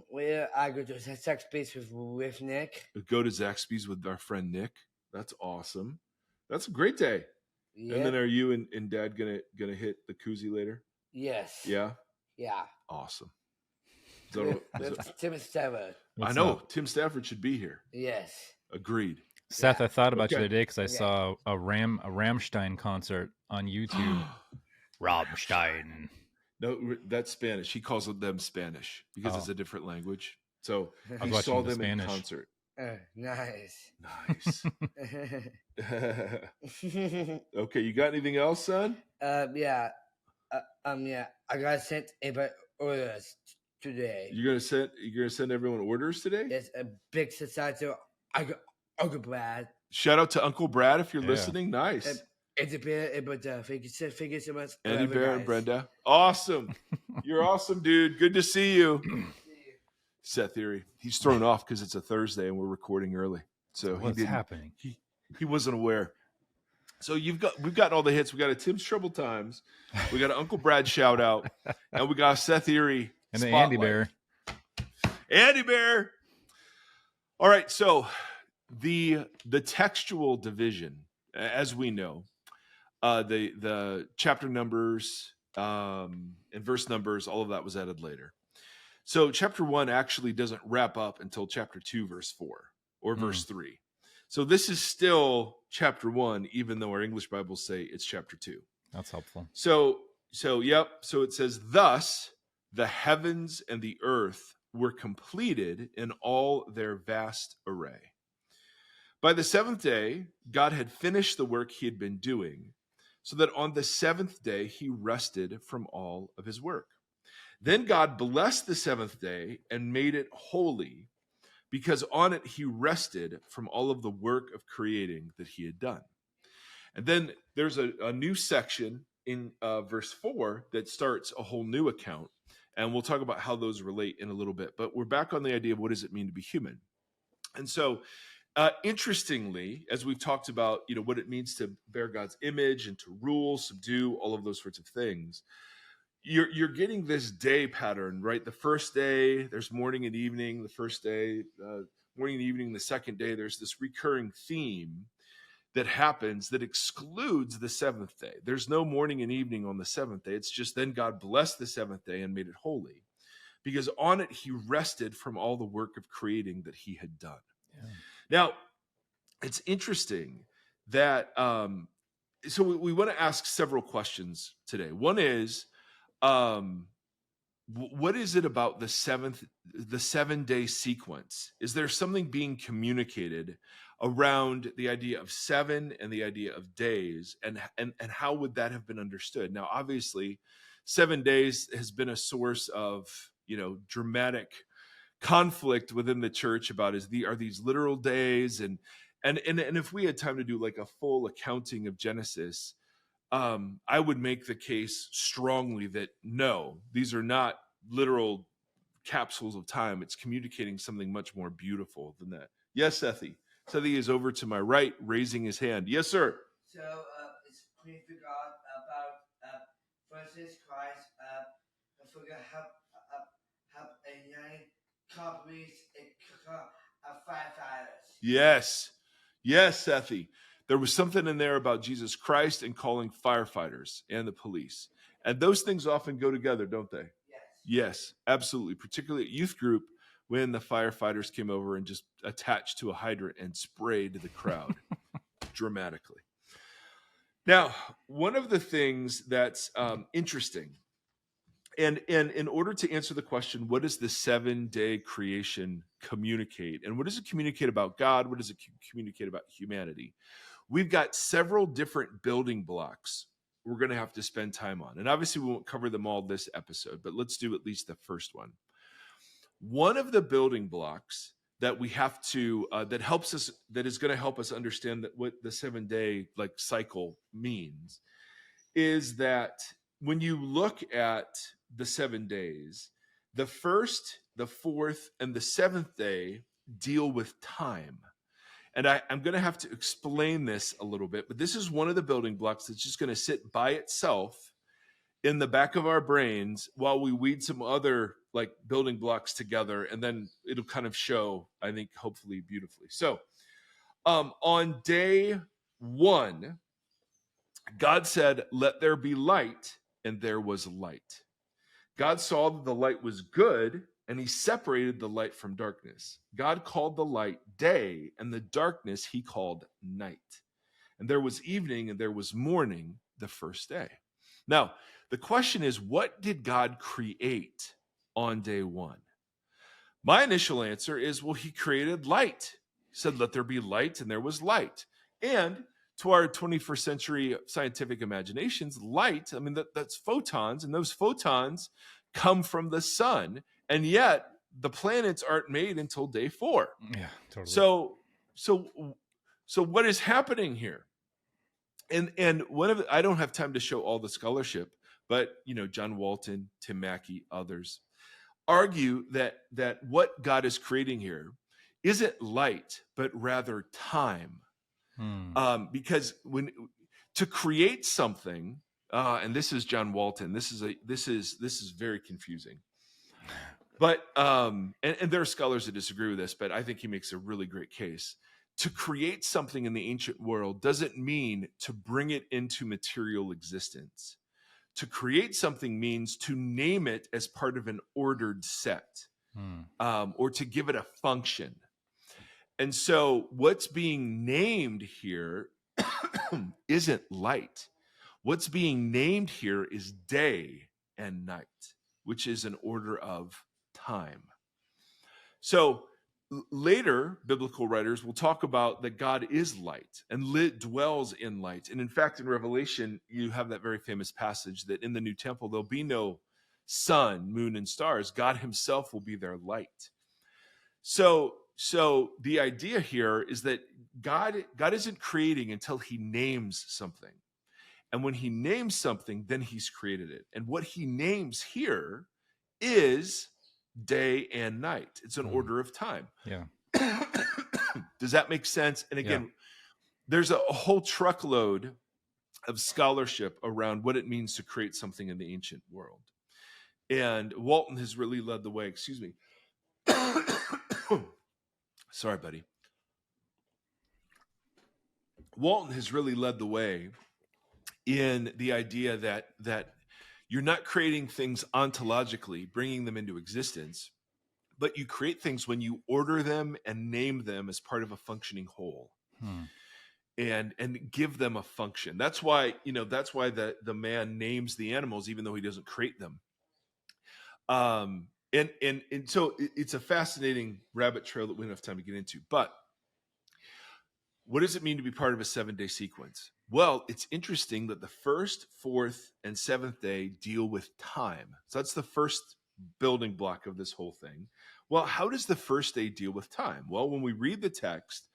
Speaker 4: Well, I go to sex space with Nick.
Speaker 1: Go to Zaxby's with our friend Nick. That's awesome. That's a great day.
Speaker 4: Yep.
Speaker 1: And then are you and Dad gonna hit the koozie later?
Speaker 4: Yes.
Speaker 1: Yeah.
Speaker 4: Yeah.
Speaker 1: Awesome. So,
Speaker 4: With Tim Stafford.
Speaker 1: I know Tim Stafford should be here.
Speaker 4: Yes.
Speaker 1: Agreed.
Speaker 2: Seth,
Speaker 4: Yeah.
Speaker 2: I thought about you
Speaker 1: Okay.
Speaker 2: the other day because I
Speaker 4: Okay.
Speaker 2: saw a Rammstein concert on YouTube. Rammstein.
Speaker 1: No, that's Spanish. He calls them Spanish because it's
Speaker 2: Oh.
Speaker 1: a different language. So
Speaker 2: I
Speaker 1: he
Speaker 2: was
Speaker 1: saw
Speaker 2: watching the
Speaker 1: them in
Speaker 2: Spanish.
Speaker 1: concert.
Speaker 4: Nice.
Speaker 1: Nice. Okay, you got anything else, son?
Speaker 4: Yeah. Yeah. I got sent a orders today.
Speaker 1: You're gonna send everyone orders today?
Speaker 4: It's a big society. Uncle Brad.
Speaker 1: Shout out to Uncle Brad if you're
Speaker 2: Yeah.
Speaker 1: listening. Nice.
Speaker 4: It's a bit, but thank you so much.
Speaker 1: Andy
Speaker 4: Whatever,
Speaker 1: Bear and
Speaker 4: guys.
Speaker 1: Brenda. Awesome. You're awesome, dude. Good to see you. Seth Theory. He's thrown off because it's a Thursday and we're recording early. So
Speaker 2: What's happening?
Speaker 1: He wasn't aware. So we've gotten all the hits. We got a Tim's Trouble Times, we got an Uncle Brad shout out, and we got a Seth Erie
Speaker 2: And the
Speaker 1: spotlight.
Speaker 2: Andy Bear.
Speaker 1: Andy Bear. All right, so the textual division, as we know, the chapter numbers and verse numbers, all of that was added later. So chapter 1 actually doesn't wrap up until chapter 2, verse 4 or verse 3. So this is still chapter 1, even though our English Bibles say it's chapter 2.
Speaker 2: That's helpful.
Speaker 1: So yep. So it says, thus the heavens and the earth were completed in all their vast array. By the seventh day, God had finished the work he had been doing, so that on the seventh day he rested from all of his work. Then God blessed the seventh day and made it holy, because on it he rested from all of the work of creating that he had done. And then there's a new section in verse 4 that starts a whole new account. And we'll talk about how those relate in a little bit. But we're back on the idea of what does it mean to be human. And so, interestingly, as we've talked about, what it means to bear God's image and to rule, subdue, all of those sorts of things, you're getting this day pattern, right? The first day, there's morning and evening. The first day, morning and evening. The second day, there's this recurring theme that happens that excludes the seventh day. There's no morning and evening on the seventh day. It's just then God blessed the seventh day and made it holy, because on it he rested from all the work of creating that he had done. Yeah. Now, it's interesting that, so we want to ask several questions today. One is, what is it about the 7-day sequence? Is there something being communicated around the idea of 7 and the idea of days, and how would that have been understood? Now, obviously, 7 days has been a source of, dramatic conflict within the church about are these literal days, and if we had time to do like a full accounting of Genesis, I would make the case strongly that no, these are not literal capsules of time. It's communicating something much more beautiful than that. Yes, Sethy. Sethy is over to my right, raising his hand. Yes, sir.
Speaker 4: So it's we forgot about versus Christ. I forgot how a young companies firefighters.
Speaker 1: Yes, Sethy. There was something in there about Jesus Christ and calling firefighters and the police. And those things often go together, don't they? Yes, absolutely. Particularly at youth group, when the firefighters came over and just attached to a hydrant and sprayed the crowd dramatically. Now, one of the things that's interesting, and in order to answer the question, what does the 7-day creation communicate? And what does it communicate about God? What does it communicate about humanity? We've got several different building blocks we're going to have to spend time on. And obviously we won't cover them all this episode, but let's do at least the first one. One of the building blocks that we have to, that is going to help us understand that what the 7-day cycle means, is that when you look at the 7 days, the first the fourth, and the seventh day deal with time. And I'm going to have to explain this a little bit, but this is one of the building blocks that's just going to sit by itself in the back of our brains while we weed some other like building blocks together, and then it'll kind of show, I think, hopefully beautifully. So on day one, God said, "Let there be light," and there was light. God saw that the light was good, and he separated the light from darkness. God called the light day, and the darkness he called night. And there was evening and there was morning the first day. Now, the question is, what did God create on day one? My initial answer is, well, he created light. He said, "Let there be light," and there was light. And to our 21st century scientific imaginations, light, I mean, that's photons, and those photons come from the sun, and yet the planets aren't made until day 4.
Speaker 2: Yeah, totally.
Speaker 1: So what is happening here? And I don't have time to show all the scholarship, but John Walton, Tim Mackey, others argue that what God is creating here isn't light, but rather time. Because to create something, and this is John Walton, this is very confusing. But and there are scholars that disagree with this, but I think he makes a really great case. To create something in the ancient world doesn't mean to bring it into material existence. To create something means to name it as part of an ordered set, or to give it a function. And so what's being named here isn't light. What's being named here is day and night, which is an order of time. So later, biblical writers will talk about that God is light and dwells in light. And in fact, in Revelation, you have that very famous passage that in the new temple, there'll be no sun, moon, and stars. God himself will be their light. So the idea here is that God isn't creating until he names something. And when he names something, then he's created it. And what he names here is day and night. It's an order of time.
Speaker 2: Yeah.
Speaker 1: Does that make sense? And again, there's a whole truckload of scholarship around what it means to create something in the ancient world. And Walton has really led the way. Excuse me. Sorry, buddy. Walton has really led the way in the idea that you're not creating things ontologically, bringing them into existence, but you create things when you order them and name them as part of a functioning whole, and give them a function. That's why the man names the animals even though he doesn't create them. And so it's a fascinating rabbit trail that we don't have time to get into. But what does it mean to be part of a 7-day sequence? Well, it's interesting that the first, fourth, and seventh day deal with time. So that's the first building block of this whole thing. Well, how does the first day deal with time? Well, when we read the text,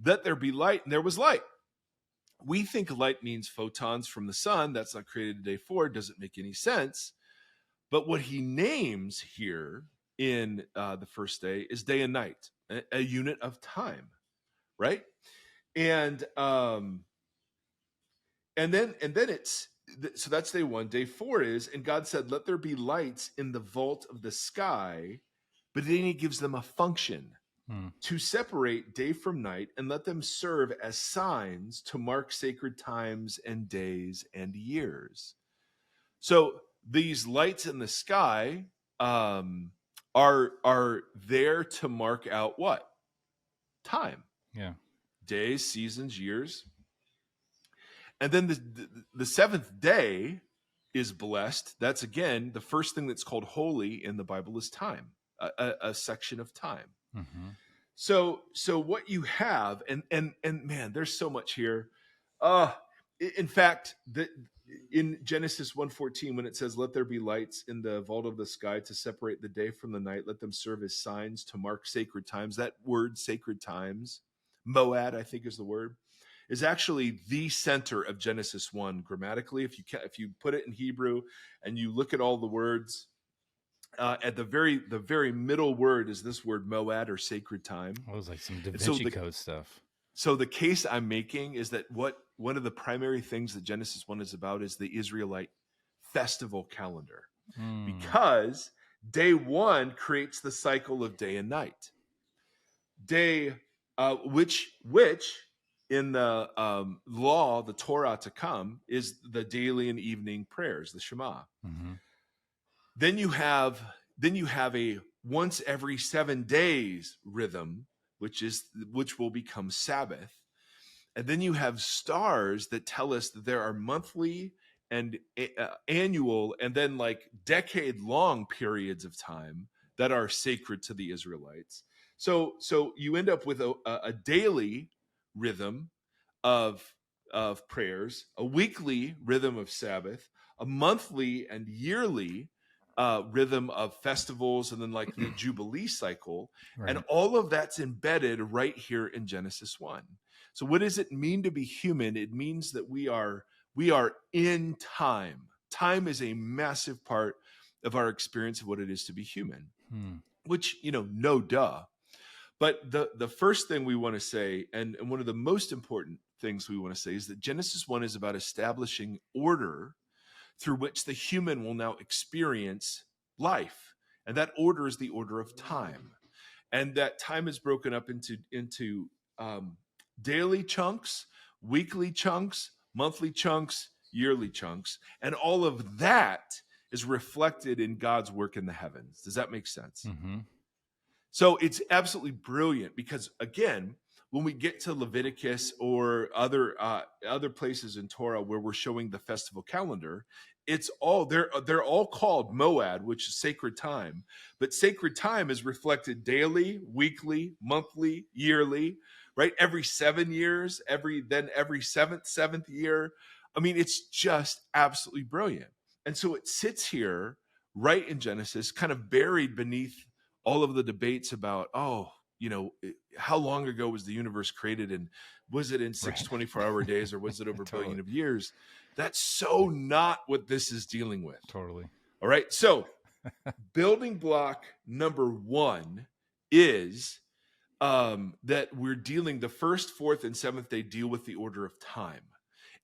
Speaker 1: "Let there be light," and there was light. We think light means photons from the sun. That's not created in day 4. It doesn't make any sense. But what he names here in the first day is day and night, a unit of time, right? And then it's, so that's day 1. Day 4 is, and God said, "Let there be lights in the vault of the sky," but then he gives them a function to separate day from night and let them serve as signs to mark sacred times and days and years. So these lights in the sky are there to mark out what? Time.
Speaker 2: Yeah.
Speaker 1: Days, seasons, years. And then the seventh day is blessed. That's, again, the first thing that's called holy in the Bible is time, a section of time.
Speaker 2: Mm-hmm.
Speaker 1: So what you have, and man, there's so much here. In fact, in Genesis 1:14, when it says, "Let there be lights in the vault of the sky to separate the day from the night, let them serve as signs to mark sacred times," that word "sacred times," moed, I think is the word, is actually the center of Genesis 1 grammatically. If you put it in Hebrew and you look at all the words, At the very middle word is this word moad, or sacred time.
Speaker 2: It was like some Da
Speaker 1: And so
Speaker 2: Vinci Code stuff.
Speaker 1: So the case I'm making is that one of the primary things that Genesis 1 is about is the Israelite festival calendar, because day 1 creates the cycle of day and night. Which in the law, the Torah to come, is the daily and evening prayers, the Shema. Then you have a once every 7 days rhythm, which will become Sabbath. And then you have stars that tell us that there are monthly and annual and then like decade long periods of time that are sacred to the Israelites. So you end up with a daily rhythm of prayers, a weekly rhythm of Sabbath, a monthly and yearly rhythm of festivals, and then like the Jubilee cycle. Right. And all of that's embedded right here in Genesis 1. So what does it mean to be human? It means that we are in time. Time is a massive part of our experience of what it is to be human, which, no duh. But the first thing we want to say, and one of the most important things we want to say, is that Genesis 1 is about establishing order through which the human will now experience life. And that order is the order of time. And that time is broken up into daily chunks, weekly chunks, monthly chunks, yearly chunks. And all of that is reflected in God's work in the heavens. Does that make sense? So it's absolutely brilliant because, again, when we get to Leviticus or other places in Torah where we're showing the festival calendar, it's all they're all called moad, which is sacred time. But sacred time is reflected daily, weekly, monthly, yearly, right? Every 7 years, every seventh year. I mean, it's just absolutely brilliant. And so it sits here right in Genesis, kind of buried beneath all of the debates about, how long ago was the universe created, and was it in 6 24-hour days, or was it over a billion of years? That's so not what this is dealing with.
Speaker 2: Totally.
Speaker 1: All right. So building block number 1 is that we're dealing the first, fourth, and seventh day deal with the order of time.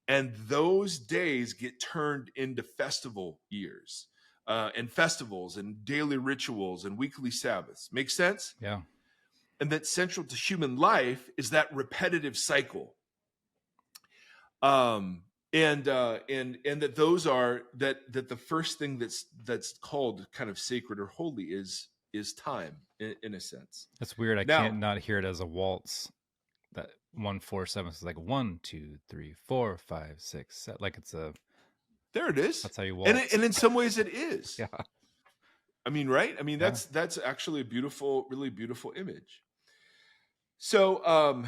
Speaker 1: And those days get turned into festival years. And festivals and daily rituals and weekly Sabbaths. Make sense?
Speaker 2: Yeah.
Speaker 1: And that central to human life is that repetitive cycle. And that those are that the first thing that's called kind of sacred or holy is time in a sense.
Speaker 2: That's weird. I can't not hear it as a waltz. That 1 4 7 is like 1 2 3 4 5 6 7. Like it's a.
Speaker 1: There it is.
Speaker 2: That's how you waltz.
Speaker 1: And in some ways it is.
Speaker 2: Yeah.
Speaker 1: I mean, right? I mean, that's actually a beautiful, really beautiful image. So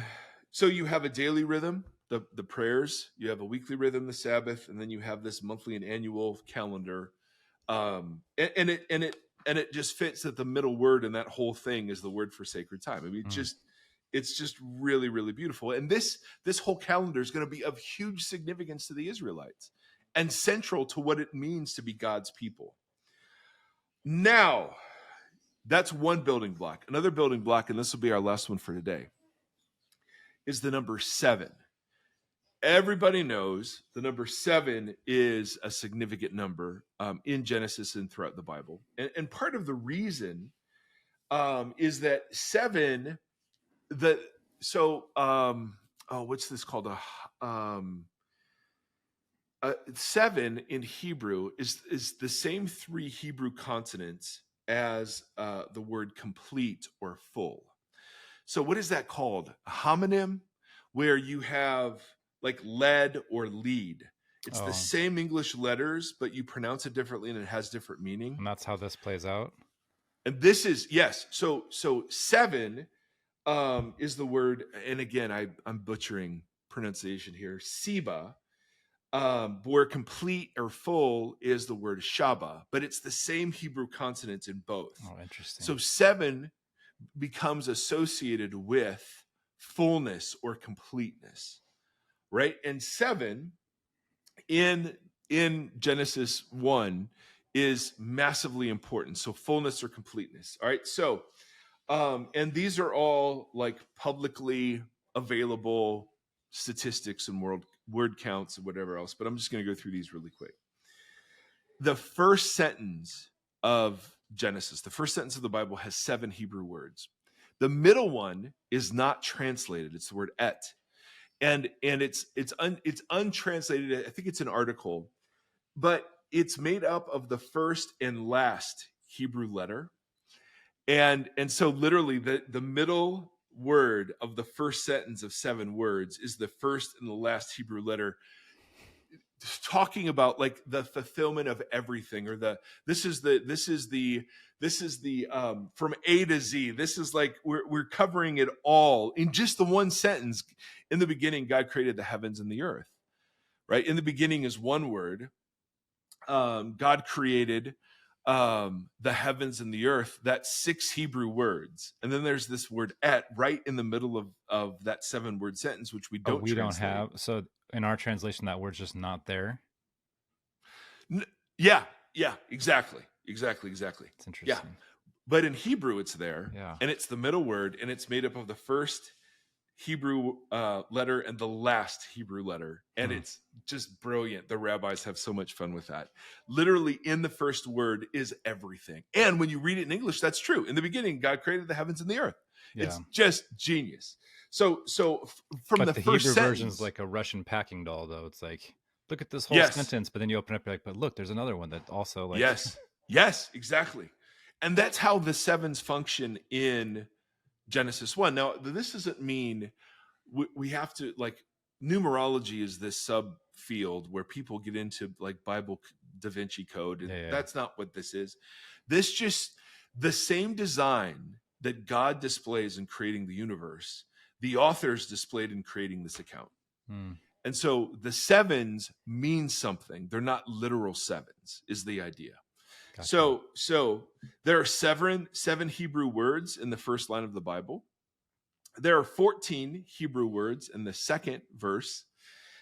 Speaker 1: so you have a daily rhythm, the prayers, you have a weekly rhythm, the Sabbath, and then you have this monthly and annual calendar. And it just fits that the middle word in that whole thing is the word for sacred time. I mean, it's just really, really beautiful. And this whole calendar is going to be of huge significance to the Israelites and central to what it means to be God's people. Now, that's one building block. Another building block, and this will be our last one for today, is the number 7. Everybody knows the number 7 is a significant number in Genesis and throughout the Bible. And part of the reason is that 7, what's this called? 7 in Hebrew is the same 3 Hebrew consonants as the word complete or full. So what is that called? A homonym, where you have like lead or lead. It's the same English letters, but you pronounce it differently and it has different meaning.
Speaker 2: And that's how this plays out.
Speaker 1: And this is, yes. So 7 is the word, and again, I'm butchering pronunciation here, Seba. Where complete or full is the word Shaba, but it's the same Hebrew consonants in both.
Speaker 2: Oh, interesting.
Speaker 1: So 7 becomes associated with fullness or completeness, right? And 7 in Genesis 1 is massively important. So fullness or completeness. All right. So, and these are all like publicly available statistics and word counts and whatever else, but I'm just going to go through these really quick. The first sentence of Genesis, the first sentence of the Bible, has 7 Hebrew words. The middle one is not translated. It's the word et. And it's untranslated. I think it's an article, but it's made up of the first and last Hebrew letter. And so literally the middle word of the first sentence of 7 words is the first and the last Hebrew letter, talking about like the fulfillment of everything, or this is the from A to Z. This is like we're covering it all in just the one sentence. In the beginning, God created the heavens and the earth. Right? In the beginning is one word. God created the heavens and the earth. That's 6 Hebrew words, and then there's this word et right in the middle of that 7-word sentence, which we don't
Speaker 2: have. So in our translation, that word's just not there.
Speaker 1: Yeah, exactly. It's
Speaker 2: interesting.
Speaker 1: Yeah, but in Hebrew, it's there.
Speaker 2: Yeah,
Speaker 1: and it's the middle word, and it's made up of the first Hebrew letter and the last Hebrew letter, and it's just brilliant. The rabbis have so much fun with that. Literally, in the first word is everything, and when you read it in English, that's true. In the beginning, God created the heavens and the earth. Yeah. It's just genius. So from the first
Speaker 2: Hebrew
Speaker 1: sentence,
Speaker 2: version's like a Russian packing doll, though. It's like, look at this whole sentence, but then you open up, you're like, but look, there's another one that also like.
Speaker 1: Yes, exactly. And that's how the 7s function in Genesis 1. Now, this doesn't mean we have to, like, numerology is this subfield where people get into like Bible Da Vinci Code, and that's not what this is. This just the same design that God displays in creating the universe, the authors displayed in creating this account. And so the 7s mean something. They're not literal 7s, is the idea. Gotcha. So there are 7 Hebrew words in the first line of the Bible. There are 14 Hebrew words in the second verse.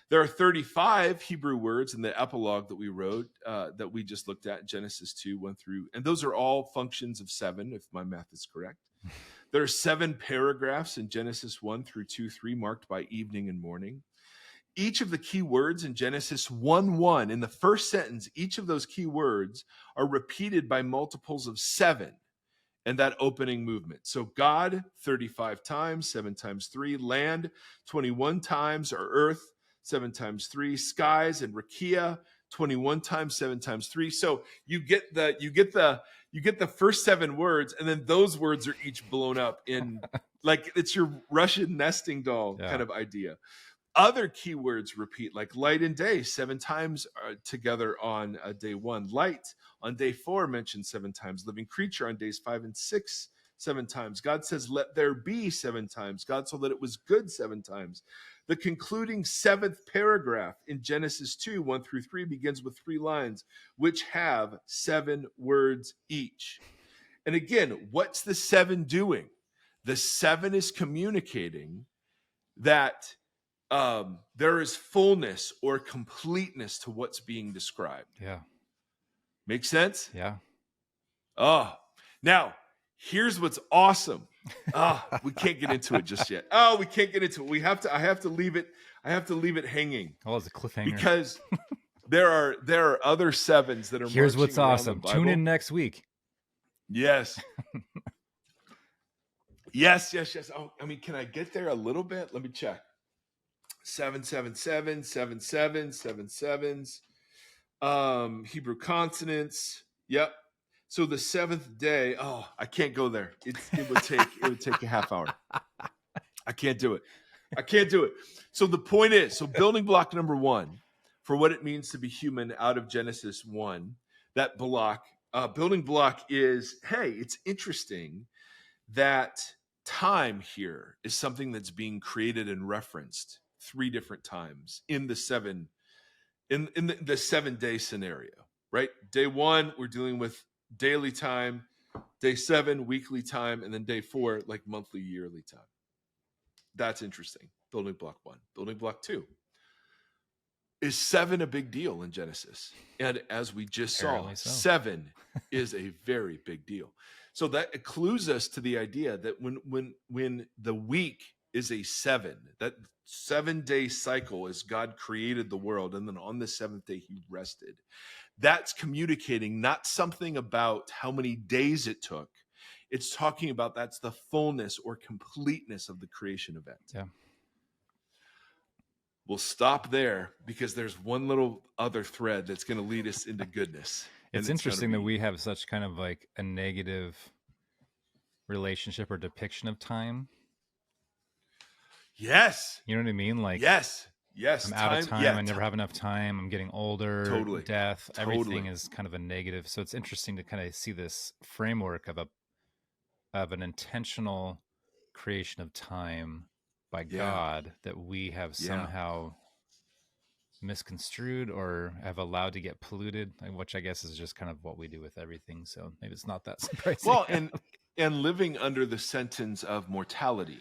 Speaker 1: There are 35 Hebrew words in the epilogue that we wrote, that we just looked at, Genesis 2, 1 through, and those are all functions of 7, if my math is correct. There are 7 paragraphs in Genesis 1 through 2-3 marked by evening and morning. Each of the key words in Genesis 1:1, in the first sentence, each of those key words are repeated by multiples of 7 in that opening movement. So God, 35 times, 7 times 3, land, 21 times, or earth, 7 times 3, skies and rakia, 21 times, 7 times 3. So you get the first 7 words, and then those words are each blown up in like it's your Russian nesting doll kind of idea. Other keywords repeat, like light and day, 7 times together on day 1. Light on day 4 mentioned 7 times. Living creature on days 5 and 6, 7 times. God says, let there be 7 times. God saw that it was good 7 times. The concluding 7th paragraph in Genesis 2, 1 through 3 begins with 3 lines, which have 7 words each. And again, what's the 7 doing? The 7 is communicating that there is fullness or completeness to what's being described.
Speaker 2: Yeah.
Speaker 1: Make sense?
Speaker 2: Yeah.
Speaker 1: Oh, now here's what's awesome. We can't get into it just yet. We can't get into it. I have to leave it hanging.
Speaker 2: Oh, it's a cliffhanger.
Speaker 1: Because there are other 7s that are.
Speaker 2: Here's what's awesome. Tune in next week.
Speaker 1: Yes. Yes. Oh, I mean, can I get there a little bit? Let me check. 7, 7, 7, 7, 7, 7 7s. Hebrew consonants. Yep. So the 7th day. Oh, I can't go there. It would take a half hour. I can't do it. So the point is, building block number 1 for what it means to be human out of Genesis 1. That building block is, hey, it's interesting that time here is something that's being created and referenced 3 different times in the 7 day scenario, right? Day 1, we're dealing with daily time. Day 7, weekly time, and then day 4, like monthly, yearly time. That's interesting. Building block 1. Building block 2. Is 7 a big deal in Genesis? And as we just saw,
Speaker 2: Apparently so.
Speaker 1: 7 is a very big deal. So that clues us to the idea that when the week is a 7, that 7-day cycle as God created the world, and then on the 7th day he rested. That's communicating not something about how many days it took. It's talking about that's the fullness or completeness of the creation event.
Speaker 2: Yeah.
Speaker 1: We'll stop there because there's one little other thread that's going to lead us into goodness.
Speaker 2: It's interesting that we have such kind of like a negative relationship or depiction of time.
Speaker 1: Yes.
Speaker 2: You know what I mean? Like,
Speaker 1: yes.
Speaker 2: I'm out of time. I never have enough time. I'm getting older.
Speaker 1: Totally.
Speaker 2: Death. Everything is kind of a negative. So it's interesting to kind of see this framework of an intentional creation of time by God that we have somehow misconstrued or have allowed to get polluted, which I guess is just kind of what we do with everything. So maybe it's not that surprising.
Speaker 1: Well, and living under the sentence of mortality,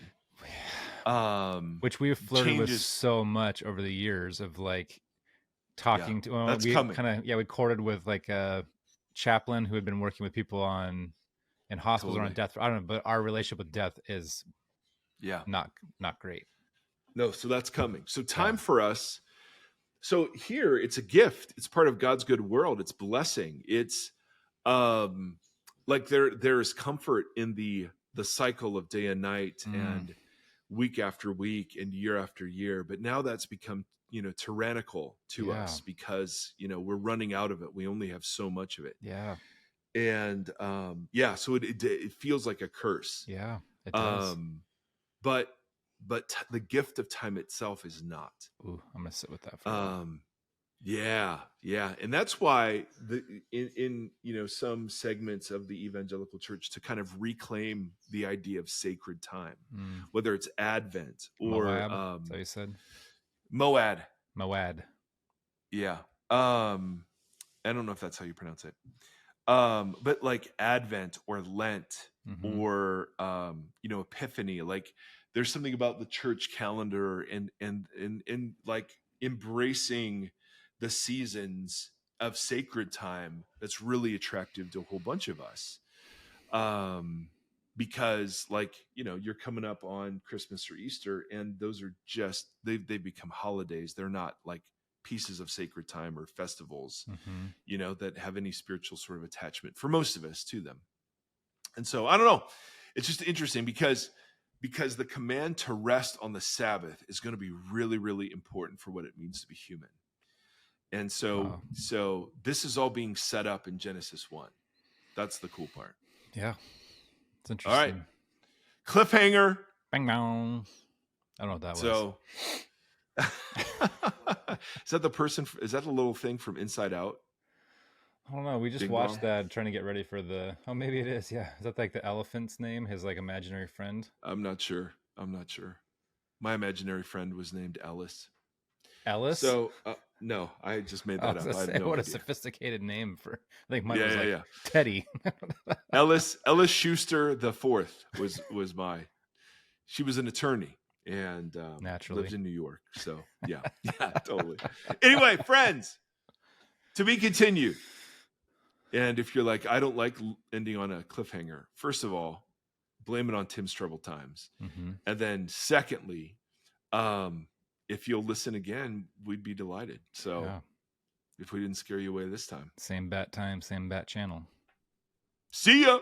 Speaker 2: which we've flirted with so much over the years of like talking to. Well, we courted with like a chaplain who had been working with people in hospitals or on death. I don't know, but our relationship with death is not great.
Speaker 1: No, so that's coming. So time for us. So here it's a gift. It's part of God's good world. It's blessing. It's like there is comfort in the cycle of day and night and week after week and year after year. But now that's become, tyrannical to us because, we're running out of it. We only have so much of it.
Speaker 2: Yeah.
Speaker 1: And so it feels like a curse.
Speaker 2: Yeah, it does.
Speaker 1: But the gift of time itself is not.
Speaker 2: Ooh, I'm gonna sit with that for a while.
Speaker 1: Yeah, and that's why in some segments of the evangelical church to kind of reclaim the idea of sacred time, whether it's Advent or
Speaker 2: Moab, is that what you said?
Speaker 1: Moad. Yeah. I don't know if that's how you pronounce it. But like Advent or Lent or Epiphany, like there's something about the church calendar and like embracing the seasons of sacred time that's really attractive to a whole bunch of us. Because like, you're coming up on Christmas or Easter and those are just, they've become holidays. They're not like pieces of sacred time or festivals, that have any spiritual sort of attachment for most of us to them. And so I don't know. It's just interesting because the command to rest on the Sabbath is going to be really, really important for what it means to be human. And so this is all being set up in Genesis 1. That's the cool part.
Speaker 2: Yeah. It's interesting.
Speaker 1: All right. Cliffhanger.
Speaker 2: Bang, bang. I don't know what that was.
Speaker 1: So is that the little thing from Inside Out?
Speaker 2: I don't know. We just watched that trying to get ready for maybe it is. Yeah. Is that like the elephant's name? His like imaginary friend?
Speaker 1: I'm not sure. My imaginary friend was named Ellis.
Speaker 2: Ellis?
Speaker 1: So no, I just made that up. I have no
Speaker 2: what
Speaker 1: idea.
Speaker 2: A sophisticated name for. I think mine was like Teddy.
Speaker 1: Ellis Schuster the Fourth was she was an attorney and
Speaker 2: naturally
Speaker 1: lived in New York. So yeah, totally. Anyway, friends, to be continued. And if you're like, I don't like ending on a cliffhanger, first of all, blame it on Tim's troubled times. And then secondly, if you'll listen again, we'd be delighted. So if we didn't scare you away this time.
Speaker 2: Same bat time, same bat channel.
Speaker 1: See ya.